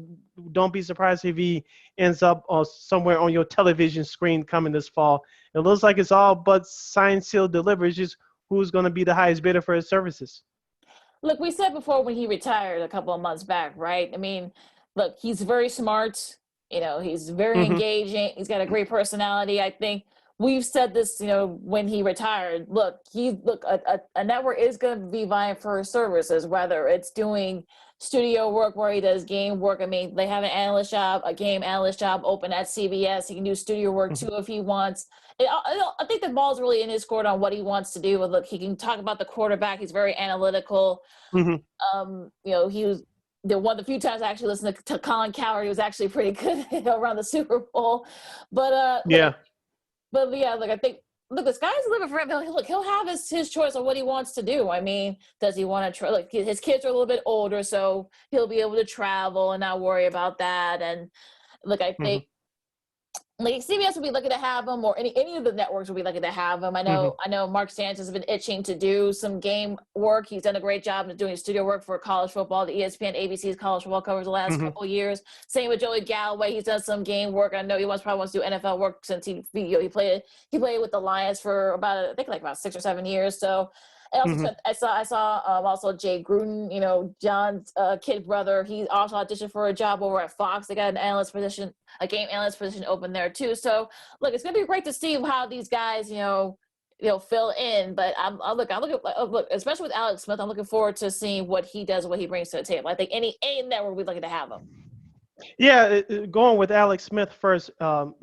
Don't be surprised if he ends up somewhere on your television screen coming this fall. It looks like it's all but signed, sealed, delivered. It's just who's going to be the highest bidder for his services. Look, we said before when he retired a couple of months back, right? I mean, look, he's very smart. He's very engaging. He's got a great personality. I think we've said this, when he retired. Look, a network is going to be vying for his services, whether it's doing studio work where he does game work. I mean, they have a game analyst job open at CBS. He can do studio work too if he wants. I think the ball's really in his court on what he wants to do. Look, he can talk about the quarterback. He's very analytical. He was one of the few times I actually listened to Colin Cowherd. He was actually pretty good around the Super Bowl. But I think, look, the sky's the limit for him. He'll have his choice on what he wants to do. I mean, does he want to his kids are a little bit older, so he'll be able to travel and not worry about that. And look, I think CBS would be lucky to have him, or any of the networks would be lucky to have him. I know Mark Sanchez has been itching to do some game work. He's done a great job of doing studio work for college football. The ESPN, ABC's college football covers the last couple of years. Same with Joey Galloway. He's done some game work. I know he probably wants to do NFL work since he played with the Lions for about 6 or 7 years. So And also, Hmm. I saw also Jay Gruden, John's kid brother. He also auditioned for a job over at Fox. They got an analyst position, a game analyst position open there too. So look, it's gonna be great to see how these guys, fill in. But I'm look, especially with Alex Smith, I'm looking forward to seeing what he does, what he brings to the table. I think any network we'd like to have him. Yeah, going with Alex Smith first,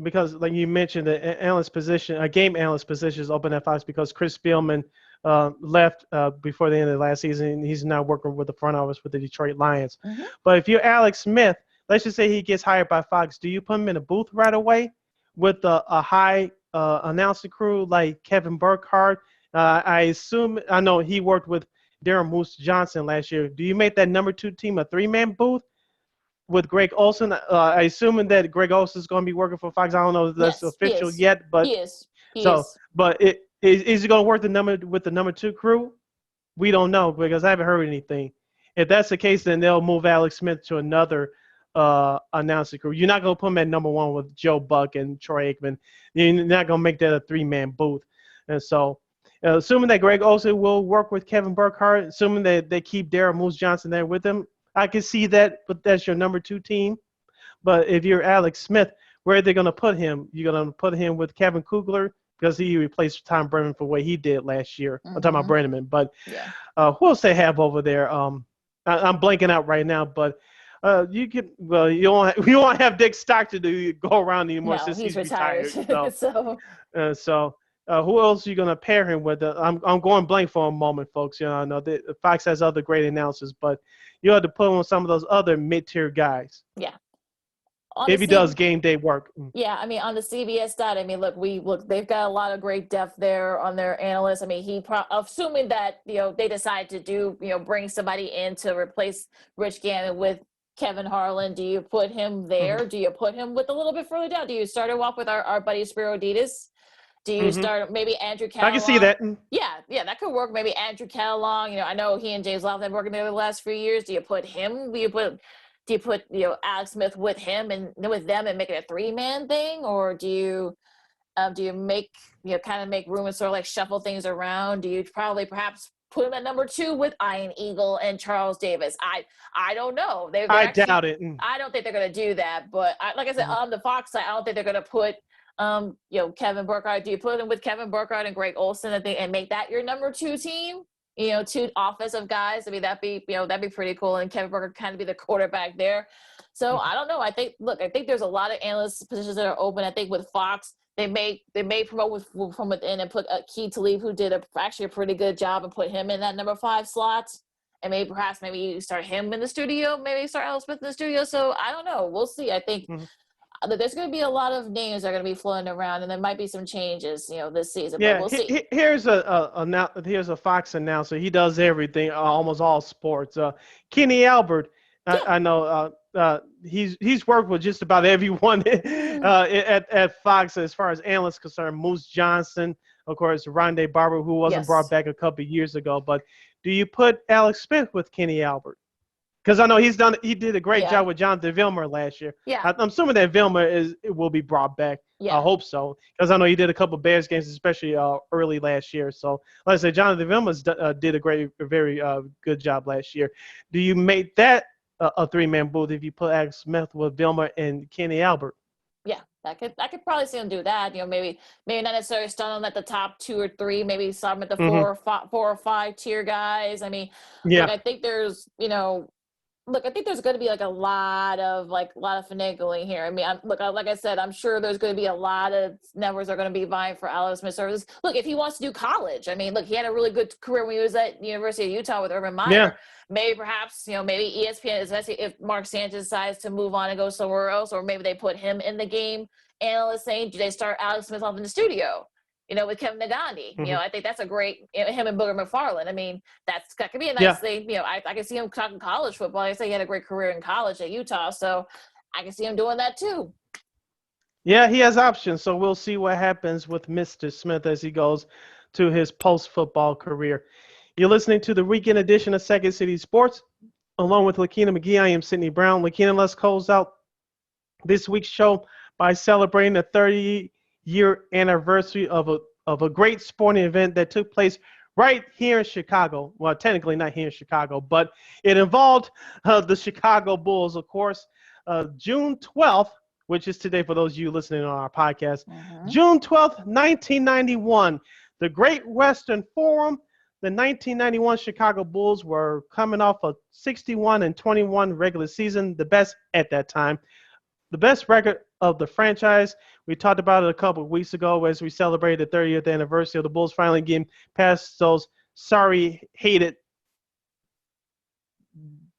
because like you mentioned, the analyst position, a game analyst position is open at Fox because Chris Spielman left before the end of the last season. He's now working with the front office with the Detroit Lions. Mm-hmm. But if you're Alex Smith, let's just say he gets hired by Fox, do you put him in a booth right away with a high announcing crew like Kevin Burkhardt? I know he worked with Darren Moose Johnson last year. Do you make that number 2 team a 3-man booth with Greg Olson? I assuming that Greg Olson is going to be working for Fox. I don't know if that's Yes, he official is. yet, but He is. He so, is. but is he going to work with the number 2 crew? We don't know because I haven't heard anything. If that's the case, then they'll move Alex Smith to another announcing crew. You're not going to put him at number 1 with Joe Buck and Troy Aikman. You're not going to make that a 3-man booth. And so, assuming that Greg Olson will work with Kevin Burkhardt, assuming that they keep Darren Moose Johnson there with him, I can see that, but that's your number 2 team. But if you're Alex Smith, where are they going to put him? You're going to put him with Kevin Kugler because he replaced Tom Brennan for what he did last year. Mm-hmm. I'm talking about Brenneman. But yeah. Who else they have over there? I'm blanking out right now, but you won't have Dick Stockton to go around anymore since he's he's retired. So, So who else are you going to pair him with? I'm going blank for a moment, folks. I know that Fox has other great announcers, but you have to put on some of those other mid-tier guys. Yeah. If he does game day work. Yeah, I mean, on the CBS side, I mean, look, they've got a lot of great depth there on their analysts. I mean, assuming that, they decide to bring somebody in to replace Rich Gannon with Kevin Harlan, do you put him there? Mm-hmm. Do you put him with a little bit further down? Do you start him off with our buddy Spiro Ditas? Do you start maybe Andrew Catalong? I can see that. Yeah, that could work. Maybe Andrew Catalong. I know he and James Lofton have been working together the last few years. Do you put him? Do you put Alex Smith with him and with them and make it a 3-man thing, or do you make kind of make room and sort of like shuffle things around? Do you perhaps put him at number 2 with Ian Eagle and Charles Davis? I don't know. I doubt it. I don't think they're going to do that. But like I said, on the Fox side, I don't think they're going to put Kevin Burkhardt. Do you put him with Kevin Burkhardt and Greg Olson and make that your number 2 team? 2 offensive guys. I mean, that'd be pretty cool. And Kevin Burkhardt kind of be the quarterback there. So I don't know. I think there's a lot of analyst positions that are open. I think with Fox, they may promote from within and put Keith Tlaib, who did actually a pretty good job, and put him in that number 5 slot. And maybe you start him in the studio. Maybe start Alex Smith in the studio. So I don't know. We'll see. I think there's going to be a lot of names that are going to be floating around, and there might be some changes, this season. Yeah, but we'll see. Here's a Fox announcer. He does everything, almost all sports. Kenny Albert. I know he's worked with just about everyone at Fox as far as analysts concerned. Moose Johnson, of course, Rondé Barber, who wasn't brought back a couple of years ago. But do you put Alex Smith with Kenny Albert? Because I know he did a great job with Jonathan Vilmer last year. Yeah. I'm assuming that Vilmer will be brought back. Yeah. I hope so. Because I know he did a couple of Bears games, especially early last year. So, like I said, Jonathan Vilmer did a very good job last year. Do you make that a 3-man booth if you put Alex Smith with Vilmer and Kenny Albert? Yeah, I could probably see him do that. Maybe not necessarily start them at the top 2 or 3. Maybe start them at the 4 or 5 tier guys. I mean, I think there's I think there's going to be a lot of finagling here. I mean, like I said, I'm sure there's going to be a lot of networks that are going to be vying for Alex Smith services. Look, if he wants to do college, I mean, he had a really good career when he was at the University of Utah with Urban Meyer. Yeah. Maybe perhaps, maybe ESPN, especially if Mark Sanchez decides to move on and go somewhere else, or maybe they put him in the game analyst saying, do they start Alex Smith off in the studio? With Kevin Nagandi. I think that's a great, him and Booger McFarland. I mean, that could be a nice thing. I can see him talking college football. I say he had a great career in college at Utah, so I can see him doing that too. Yeah, he has options, so we'll see what happens with Mr. Smith as he goes to his post-football career. You're listening to the weekend edition of Second City Sports. Along with Lakeena McGee, I am Sydney Brown. Lakeena, let's close out this week's show by celebrating the 30-year anniversary of a great sporting event that took place right here in Chicago. Well, technically not here in Chicago, but it involved the Chicago Bulls, of course. June 12th, which is today for those of you listening on our podcast, June 12th, 1991, the Great Western Forum. The 1991 Chicago Bulls were coming off a 61-21 regular season, the best at that time. The best record of the franchise. We talked about it a couple of weeks ago as we celebrated the 30th anniversary of the Bulls finally getting past those sorry, hated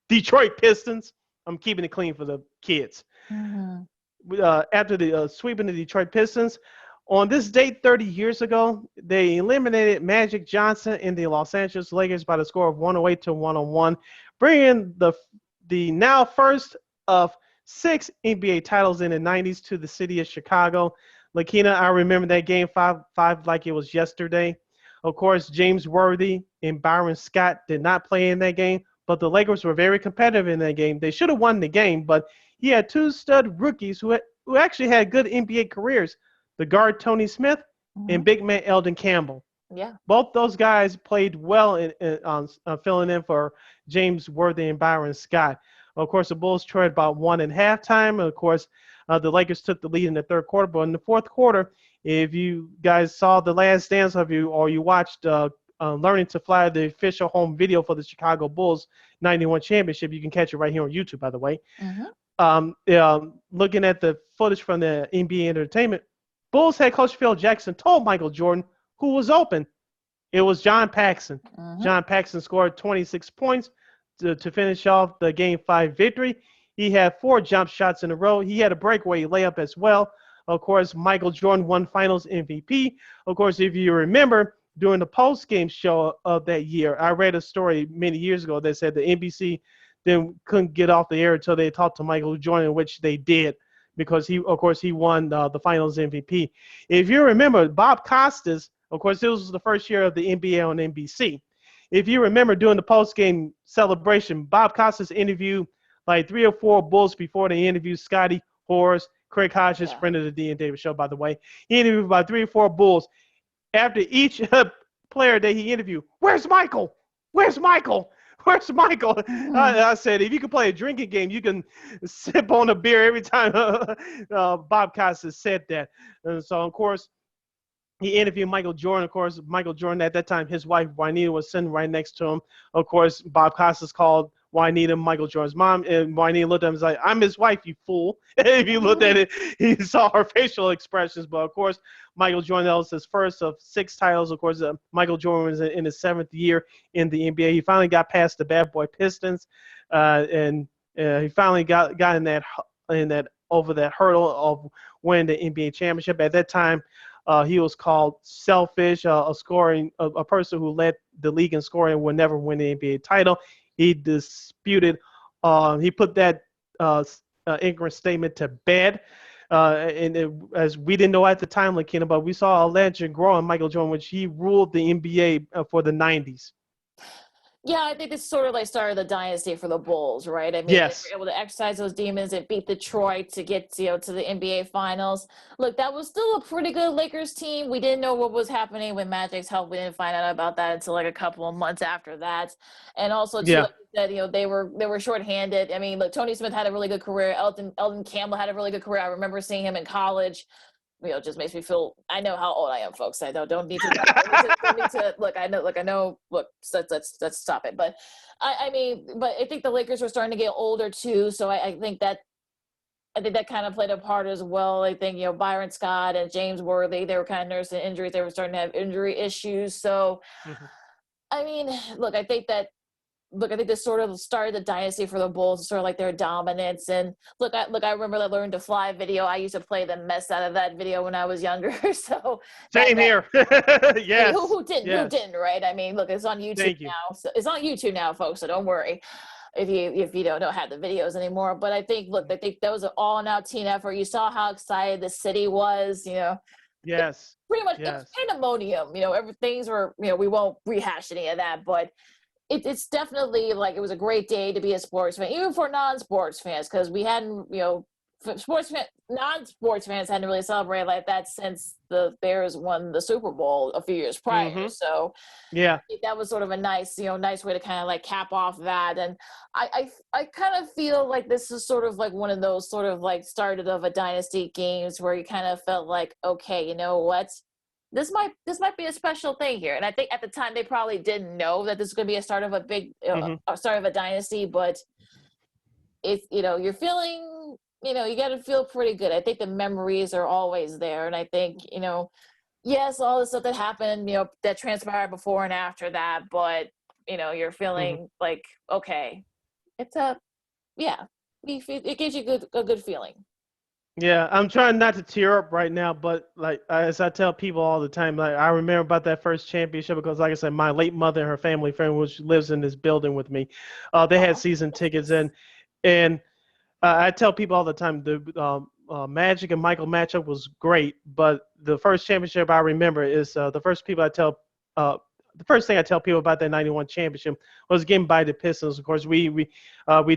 Detroit Pistons. I'm keeping it clean for the kids. After the sweeping the Detroit Pistons, on this date 30 years ago, they eliminated Magic Johnson and the Los Angeles Lakers by the score of 108-101, bringing the now first of 6 NBA titles in the 90s to the city of Chicago. Lakeena, I remember that game five like it was yesterday. Of course, James Worthy and Byron Scott did not play in that game, but the Lakers were very competitive in that game. They should have won the game, but he had 2 stud rookies who actually had good NBA careers, the guard Tony Smith and big man Eldon Campbell. Yeah. Both those guys played well in filling in for James Worthy and Byron Scott. Of course, the Bulls trailed about 1 at halftime. And of course, the Lakers took the lead in the third quarter. But in the fourth quarter, if you guys saw The Last Dance or you watched Learning to Fly, the official home video for the Chicago Bulls 91 championship, you can catch it right here on YouTube, by the way. Looking at the footage from the NBA Entertainment, Bulls head coach Phil Jackson told Michael Jordan who was open. It was John Paxson. John Paxson scored 26 points to finish off the Game 5 victory. He had 4 jump shots in a row. He had a breakaway layup as well. Of course, Michael Jordan won Finals MVP. Of course, if you remember, during the post-game show of that year, I read a story many years ago that said the NBC couldn't get off the air until they talked to Michael Jordan, which they did, because he won the Finals MVP. If you remember, Bob Costas, of course, this was the first year of the NBA on NBC. If you remember, during the post-game celebration, Bob Costas interviewed like 3 or 4 Bulls before they interviewed Scotty, Horace, Craig Hodges, friend of the D and David show, by the way. He interviewed about 3 or 4 Bulls. After each player that he interviewed, where's Michael? Where's Michael? Where's Michael? I said, if you can play a drinking game, you can sip on a beer every time Bob Costas said that. And so, of course, he interviewed Michael Jordan. Of course, Michael Jordan at that time, his wife, Juanita, was sitting right next to him. Of course, Bob Costas called Juanita Michael Jordan's mom, and Juanita looked at him and was like, I'm his wife, you fool. If you looked at it, he saw her facial expressions. But, of course, Michael Jordan, that was his first of 6 titles. Of course, Michael Jordan was in his 7th year in the NBA. He finally got past the bad boy Pistons, and he finally got in that over that hurdle of winning the NBA championship. At that time, he was called selfish, a person who led the league in scoring and would never win the NBA title. He disputed, he put that ignorant statement to bed. As we didn't know at the time, Lakeena, but we saw a legend grow in Michael Jordan, which he ruled the NBA for the 90s. Yeah, I think this sort of like started the dynasty for the Bulls, right? I mean, yes. They were able to exercise those demons and beat Detroit to get to the NBA Finals. Look, that was still a pretty good Lakers team. We didn't know what was happening with Magic's help. We didn't find out about that until like a couple of months after that. And also, too, like you said, they were shorthanded. I mean, look, Tony Smith had a really good career. Eldon Campbell had a really good career. I remember seeing him in college. Just makes me feel. I know how old I am, folks. I don't need to. Look, I know. Look, let's stop it. But I think the Lakers were starting to get older too. So I think that kind of played a part as well. I think Byron Scott and James Worthy, they were kind of nursing injuries. They were starting to have injury issues. So, I mean, look, I think this sort of started the dynasty for the Bulls, sort of like their dominance. And look, I remember that Learn to Fly video. I used to play the mess out of that video when I was younger. So same here. Yes. Who didn't, right? I mean, look, it's on YouTube now. So it's on YouTube now, folks. So don't worry if you don't have the videos anymore. But I think that was an all-out team effort. You saw how excited the city was. Yes. Pretty much, it's pandemonium. Things were. We won't rehash any of that, but. It's definitely like it was a great day to be a sports fan, even for non-sports fans, because we hadn't, non-sports fans hadn't really celebrated like that since the Bears won the Super Bowl a few years prior. Mm-hmm. So Yeah. that was sort of a nice way to kind of like cap off that. And I kind of feel like this is sort of like one of those sort of like started of a dynasty games where you kind of felt like, okay, you know what? This might be a special thing here. And I think at the time they probably didn't know that this is going to be a start of a big start of a dynasty, but it's, you're feeling, you got to feel pretty good. I think the memories are always there. And I think, yes, all the stuff that happened, that transpired before and after that, but, you're feeling like, okay, it's it gives you a good feeling. Yeah, I'm trying not to tear up right now, but like as I tell people all the time, like I remember about that first championship because, like I said, my late mother and her family friend, which lives in this building with me, they had season tickets, and I tell people all the time the Magic and Michael matchup was great, but the first championship I remember is the first thing I tell people about that '91 championship was getting by the Pistons. Of course, we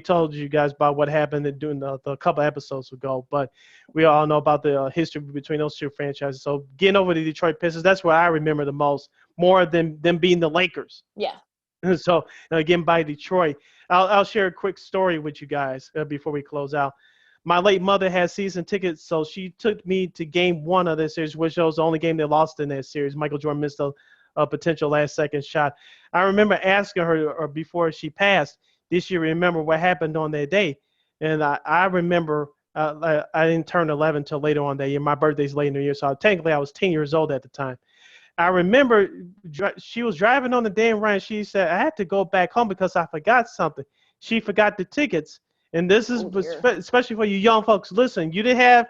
told you guys about what happened during the couple episodes ago, but we all know about the history between those two franchises. So getting over the Detroit Pistons, that's what I remember the most, more than them being the Lakers. Yeah. So getting by Detroit, I'll share a quick story with you guys before we close out. My late mother had season tickets, so she took me to game one of this series, which was the only game they lost in that series. Michael Jordan missed a potential last-second shot. I remember asking her or before she passed, did she remember what happened on that day? And I remember I didn't turn 11 until later on that year. My birthday's late in the year, so technically I was 10 years old at the time. I remember she was driving on the damn ride. She said, I had to go back home because I forgot something. She forgot the tickets. And this is especially for you young folks. Listen, you didn't have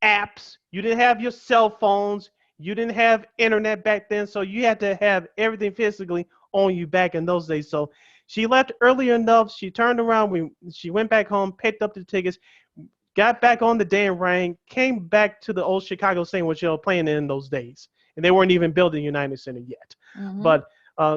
apps. You didn't have your cell phones. You didn't have internet back then. So you had to have everything physically on you back in those days. So she left early enough. She turned around. She went back home, picked up the tickets, got back on the damn rain, came back to the old Chicago Stadium, which they were playing in those days. And they weren't even building United Center yet. Mm-hmm. But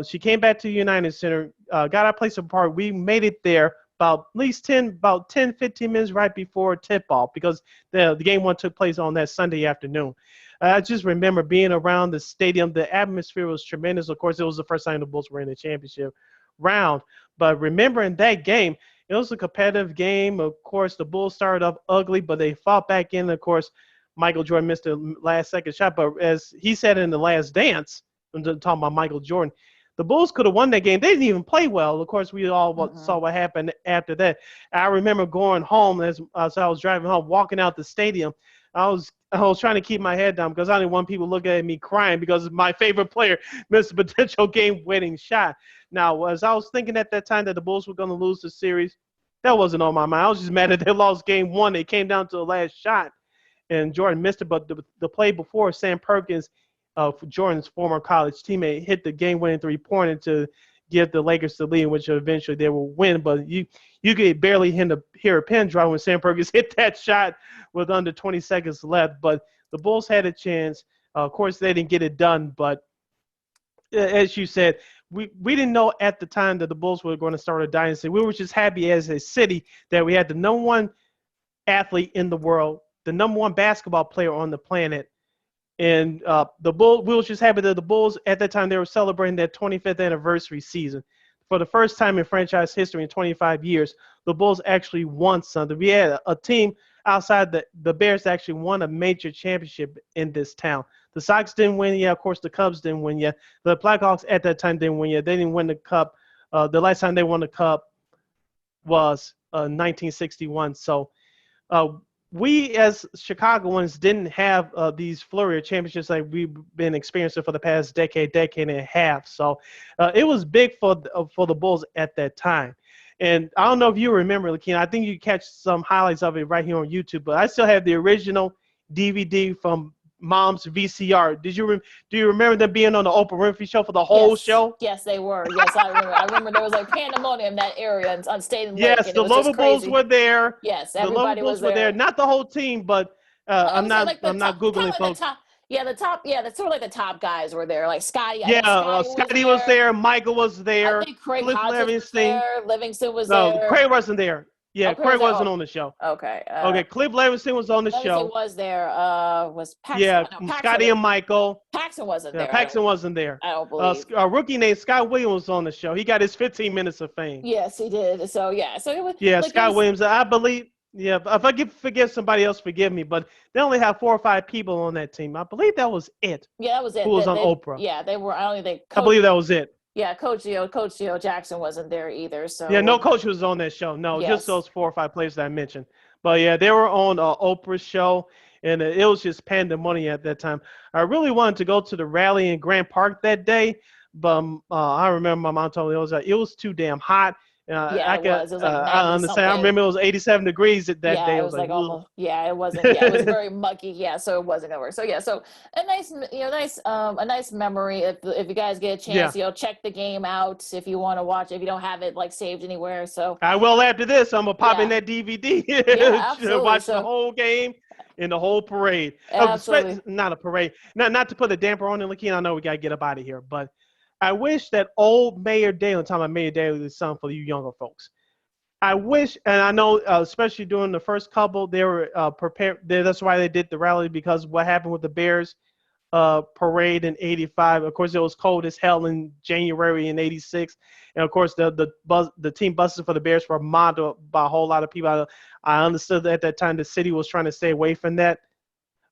she came back to United Center, got our place apart. We made it there about 10, 15 minutes right before tip-off because the game one took place on that Sunday afternoon. I just remember being around the stadium. The atmosphere was tremendous. Of course, it was the first time the Bulls were in the championship round. But remembering that game, it was a competitive game. Of course, the Bulls started off ugly, but they fought back in. Of course, Michael Jordan missed the last-second shot. But as he said in The Last Dance, I'm talking about Michael Jordan, the Bulls could have won that game. They didn't even play well. Of course, we all saw what happened after that. I remember going home as I was driving home, walking out the stadium. I was trying to keep my head down because I didn't want people looking at me crying because my favorite player missed a potential game-winning shot. Now, as I was thinking at that time that the Bulls were going to lose the series, that wasn't on my mind. I was just mad that they lost game one. It came down to the last shot, and Jordan missed it. But the play before, Sam Perkins, Jordan's former college teammate, hit the game-winning three-pointer to give the Lakers the lead, which eventually they will win. But you could barely hear a pin drop when Sam Perkins hit that shot with under 20 seconds left. But the Bulls had a chance. Of course, they didn't get it done. But as you said, we didn't know at the time that the Bulls were going to start a dynasty. We were just happy as a city that we had the number one athlete in the world, the number one basketball player on the planet. And we were just happy that the Bulls, at that time, they were celebrating their 25th anniversary season. For the first time in franchise history in 25 years, the Bulls actually won something. We had a team outside the Bears that actually won a major championship in this town. The Sox didn't win yet. Of course, the Cubs didn't win yet. The Blackhawks at that time didn't win yet. They didn't win the Cup. The last time they won the Cup was 1961. So we as Chicagoans didn't have these flurry of championships like we've been experiencing for the past decade and a half. So it was big for the Bulls at that time. And I don't know if you remember, Lakeena, I think you catch some highlights of it right here on YouTube, but I still have the original DVD from Mom's VCR. Do you remember them being on the Oprah Winfrey show for the whole show? Yes, they were. Yes, I remember. I remember there was like pandemonium in that area on State and Lake. Yes, the Lobo Bulls were there. Yes, everybody was there. Were there. Not the whole team, but I'm not Googling folks. That's sort of like the top guys were there, like Scotty. Yeah, Scotty was there. Michael was there. I think Craig Hodges was there. Livingston was there. No, Craig wasn't there. Yeah, Oh, Craig was Craig there. wasn't Oh, on the show. okay. Okay, Cliff Levinson was on the Levinson show. was there. Was Paxton? Yeah, No, Paxton. Scotty and Michael. Paxton wasn't Yeah, there. Paxton wasn't there. I don't believe. A rookie named Scott Williams was on the show. He got his 15 minutes of fame. Yes, he did. So yeah, so it was. Yeah, Like, Scott Williams. I believe. Yeah, if I forget somebody else, forgive me. But they only have 4 or 5 people on that team. I believe that was it. Yeah, that was it. Who was on Oprah? Yeah, they were. I only think. I believe that was it. Yeah, Coach Gio Jackson wasn't there either. So yeah, no coach was on that show. No, yes. Just those 4 or 5 players that I mentioned. But yeah, they were on Oprah's show, and it was just pandemonium at that time. I really wanted to go to the rally in Grant Park that day, but I remember my mom told me it was too damn hot. Yeah, it was. It was like 90 I understand. something. I remember it was 87 degrees that day. It was like almost. Yeah, it wasn't. Yeah, it was very muggy. Yeah, so it wasn't gonna work. So yeah, so a nice memory. If you guys get a chance, check the game out if you want to watch. If you don't have it like saved anywhere, so I will after this. I'm gonna pop in that DVD. Yeah, absolutely. Watch the whole game and the whole parade. Absolutely. Not a parade. Not to put a damper on it, Lakeena. I know we gotta get up out of here, but I wish that old Mayor Daley, I'm talking about Mayor Daley's son for you younger folks. I wish, and I know, especially during the first couple, they were prepared. That's why they did the rally, because what happened with the Bears parade in '85. Of course, it was cold as hell in January in '86, and of course, the team buses for the Bears were modeled by a whole lot of people. I understood at that time the city was trying to stay away from that,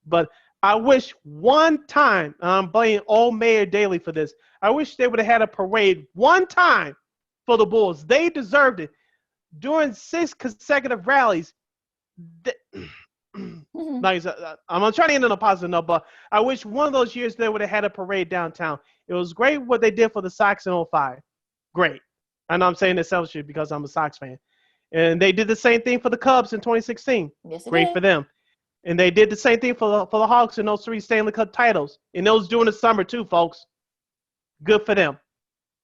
but I wish one time, I'm blaming old Mayor Daley for this, I wish they would have had a parade one time for the Bulls. They deserved it. During 6 consecutive rallies, like I'm trying to end on a positive note, but I wish one of those years they would have had a parade downtown. It was great what they did for the Sox in '05. Great. I know I'm saying this selfishly because I'm a Sox fan. And they did the same thing for the Cubs in 2016. Yes, great for them. And they did the same thing for the Hawks in those 3 Stanley Cup titles. And those during the summer too, folks. Good for them.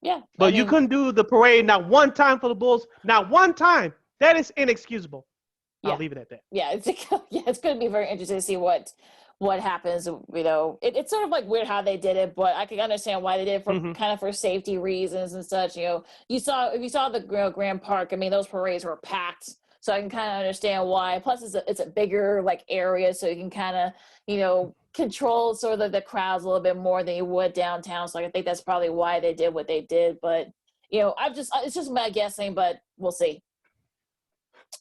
Yeah. But you couldn't do the parade not one time for the Bulls. Not one time. That is inexcusable. I'll leave it at that. Yeah, it's going to be very interesting to see what happens. It's sort of like weird how they did it, but I can understand why they did it for kind of for safety reasons and such. If you saw the Grand Park, I mean, those parades were packed. So I can kind of understand why. Plus, it's a bigger area, so you can kind of control sort of the crowds a little bit more than you would downtown. So I think that's probably why they did what they did. But it's just my guessing, but we'll see.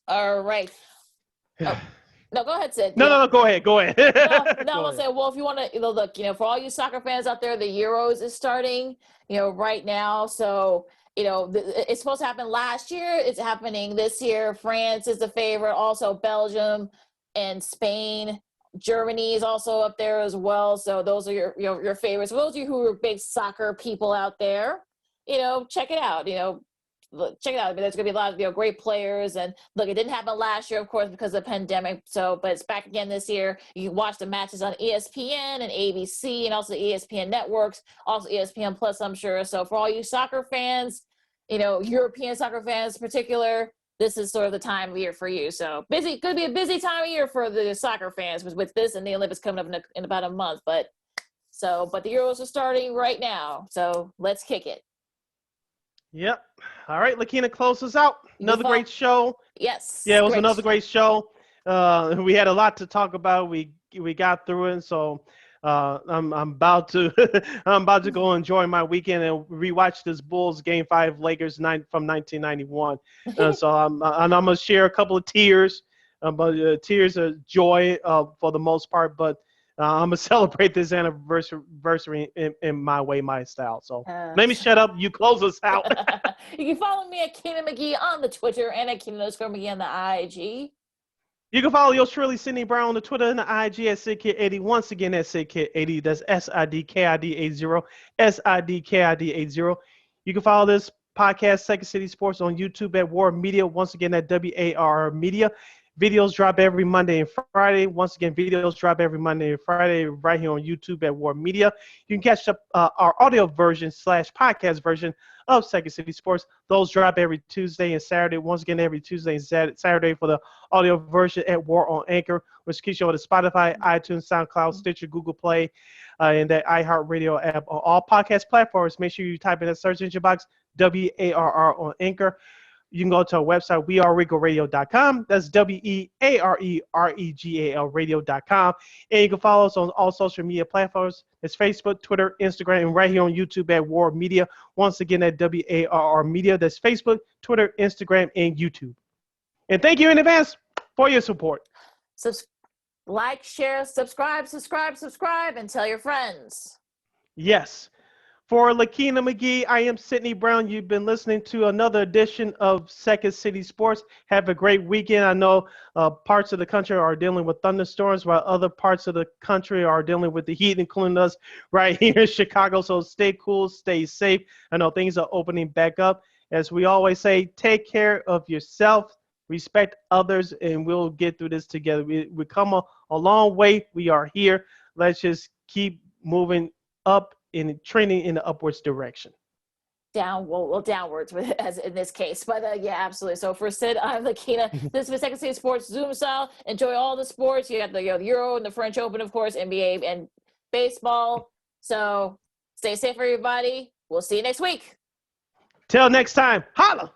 All right. Oh, no, go ahead, Sid. No, go ahead. No, I'm gonna say, well, if you want to look, for all you soccer fans out there, the Euros is starting, right now. So. It's supposed to happen last year. It's happening this year. France is the favorite. Also, Belgium and Spain. Germany is also up there as well. So those are your favorites. For those of you who are big soccer people out there, check it out. Check it out. I mean, there's going to be a lot of great players. And look, it didn't happen last year, of course, because of the pandemic. So, but it's back again this year. You can watch the matches on ESPN and ABC and also the ESPN networks, also ESPN Plus, I'm sure. So for all you soccer fans, European soccer fans in particular, this is sort of the time of year for you. So busy, could be a busy time of year for the soccer fans with this and the Olympics coming up in about a month. But the Euros are starting right now. So let's kick it. Yep. All right, Lakeena, close us out. Another great show. Yes. Yeah, it was another great show. We had a lot to talk about. We got through it, so I'm about to go enjoy my weekend and rewatch this Bulls Game 5 Lakers from 1991. So I'm gonna share a couple of tears, but tears of joy for the most part. But I'm gonna celebrate this anniversary in my way, my style. So let me shut up. You close us out. You can follow me at Keena McGee on the Twitter and at Keena_McGee on the IG. You can follow yours truly, Sydney Brown, on the Twitter and the IG at SidKid80. Once again, at SidKid80. That's SIDKID80. SIDKID80. You can follow this podcast, Second City Sports, on YouTube at War Media. Once again, at WAR Media. Videos drop every Monday and Friday. Once again, videos drop every Monday and Friday right here on YouTube at War Media. You can catch up our audio version / podcast version of Second City Sports. Those drop every Tuesday and Saturday. Once again, every Tuesday and Saturday for the audio version at War on Anchor, which keeps you on the Spotify, iTunes, SoundCloud, Stitcher, Google Play, and that iHeartRadio app on all podcast platforms. Make sure you type in that search engine box, WARR on Anchor. you can go to our website, weareregalradio.com. That's WEAREREGAL radio.com. And you can follow us on all social media platforms. It's Facebook, Twitter, Instagram, and right here on YouTube at War Media. Once again, at WARR Media. That's Facebook, Twitter, Instagram, and YouTube. And thank you in advance for your support. Like, share, subscribe, and tell your friends. Yes. For Lakeena McGee, I am Sydney Brown. You've been listening to another edition of Second City Sports. Have a great weekend. I know parts of the country are dealing with thunderstorms, while other parts of the country are dealing with the heat, including us right here in Chicago. So stay cool, stay safe. I know things are opening back up. As we always say, take care of yourself, respect others, and we'll get through this together. We come a long way. We are here. Let's just keep moving up in trending in the upwards direction. Downwards as in this case, but yeah, absolutely. So for Sid, I'm Lakeena. This is Second City Sports Zoom style. Enjoy all the sports. You got the Euro and the French Open, of course, NBA and baseball. So stay safe, everybody. We'll see you next week. Till next time, holla.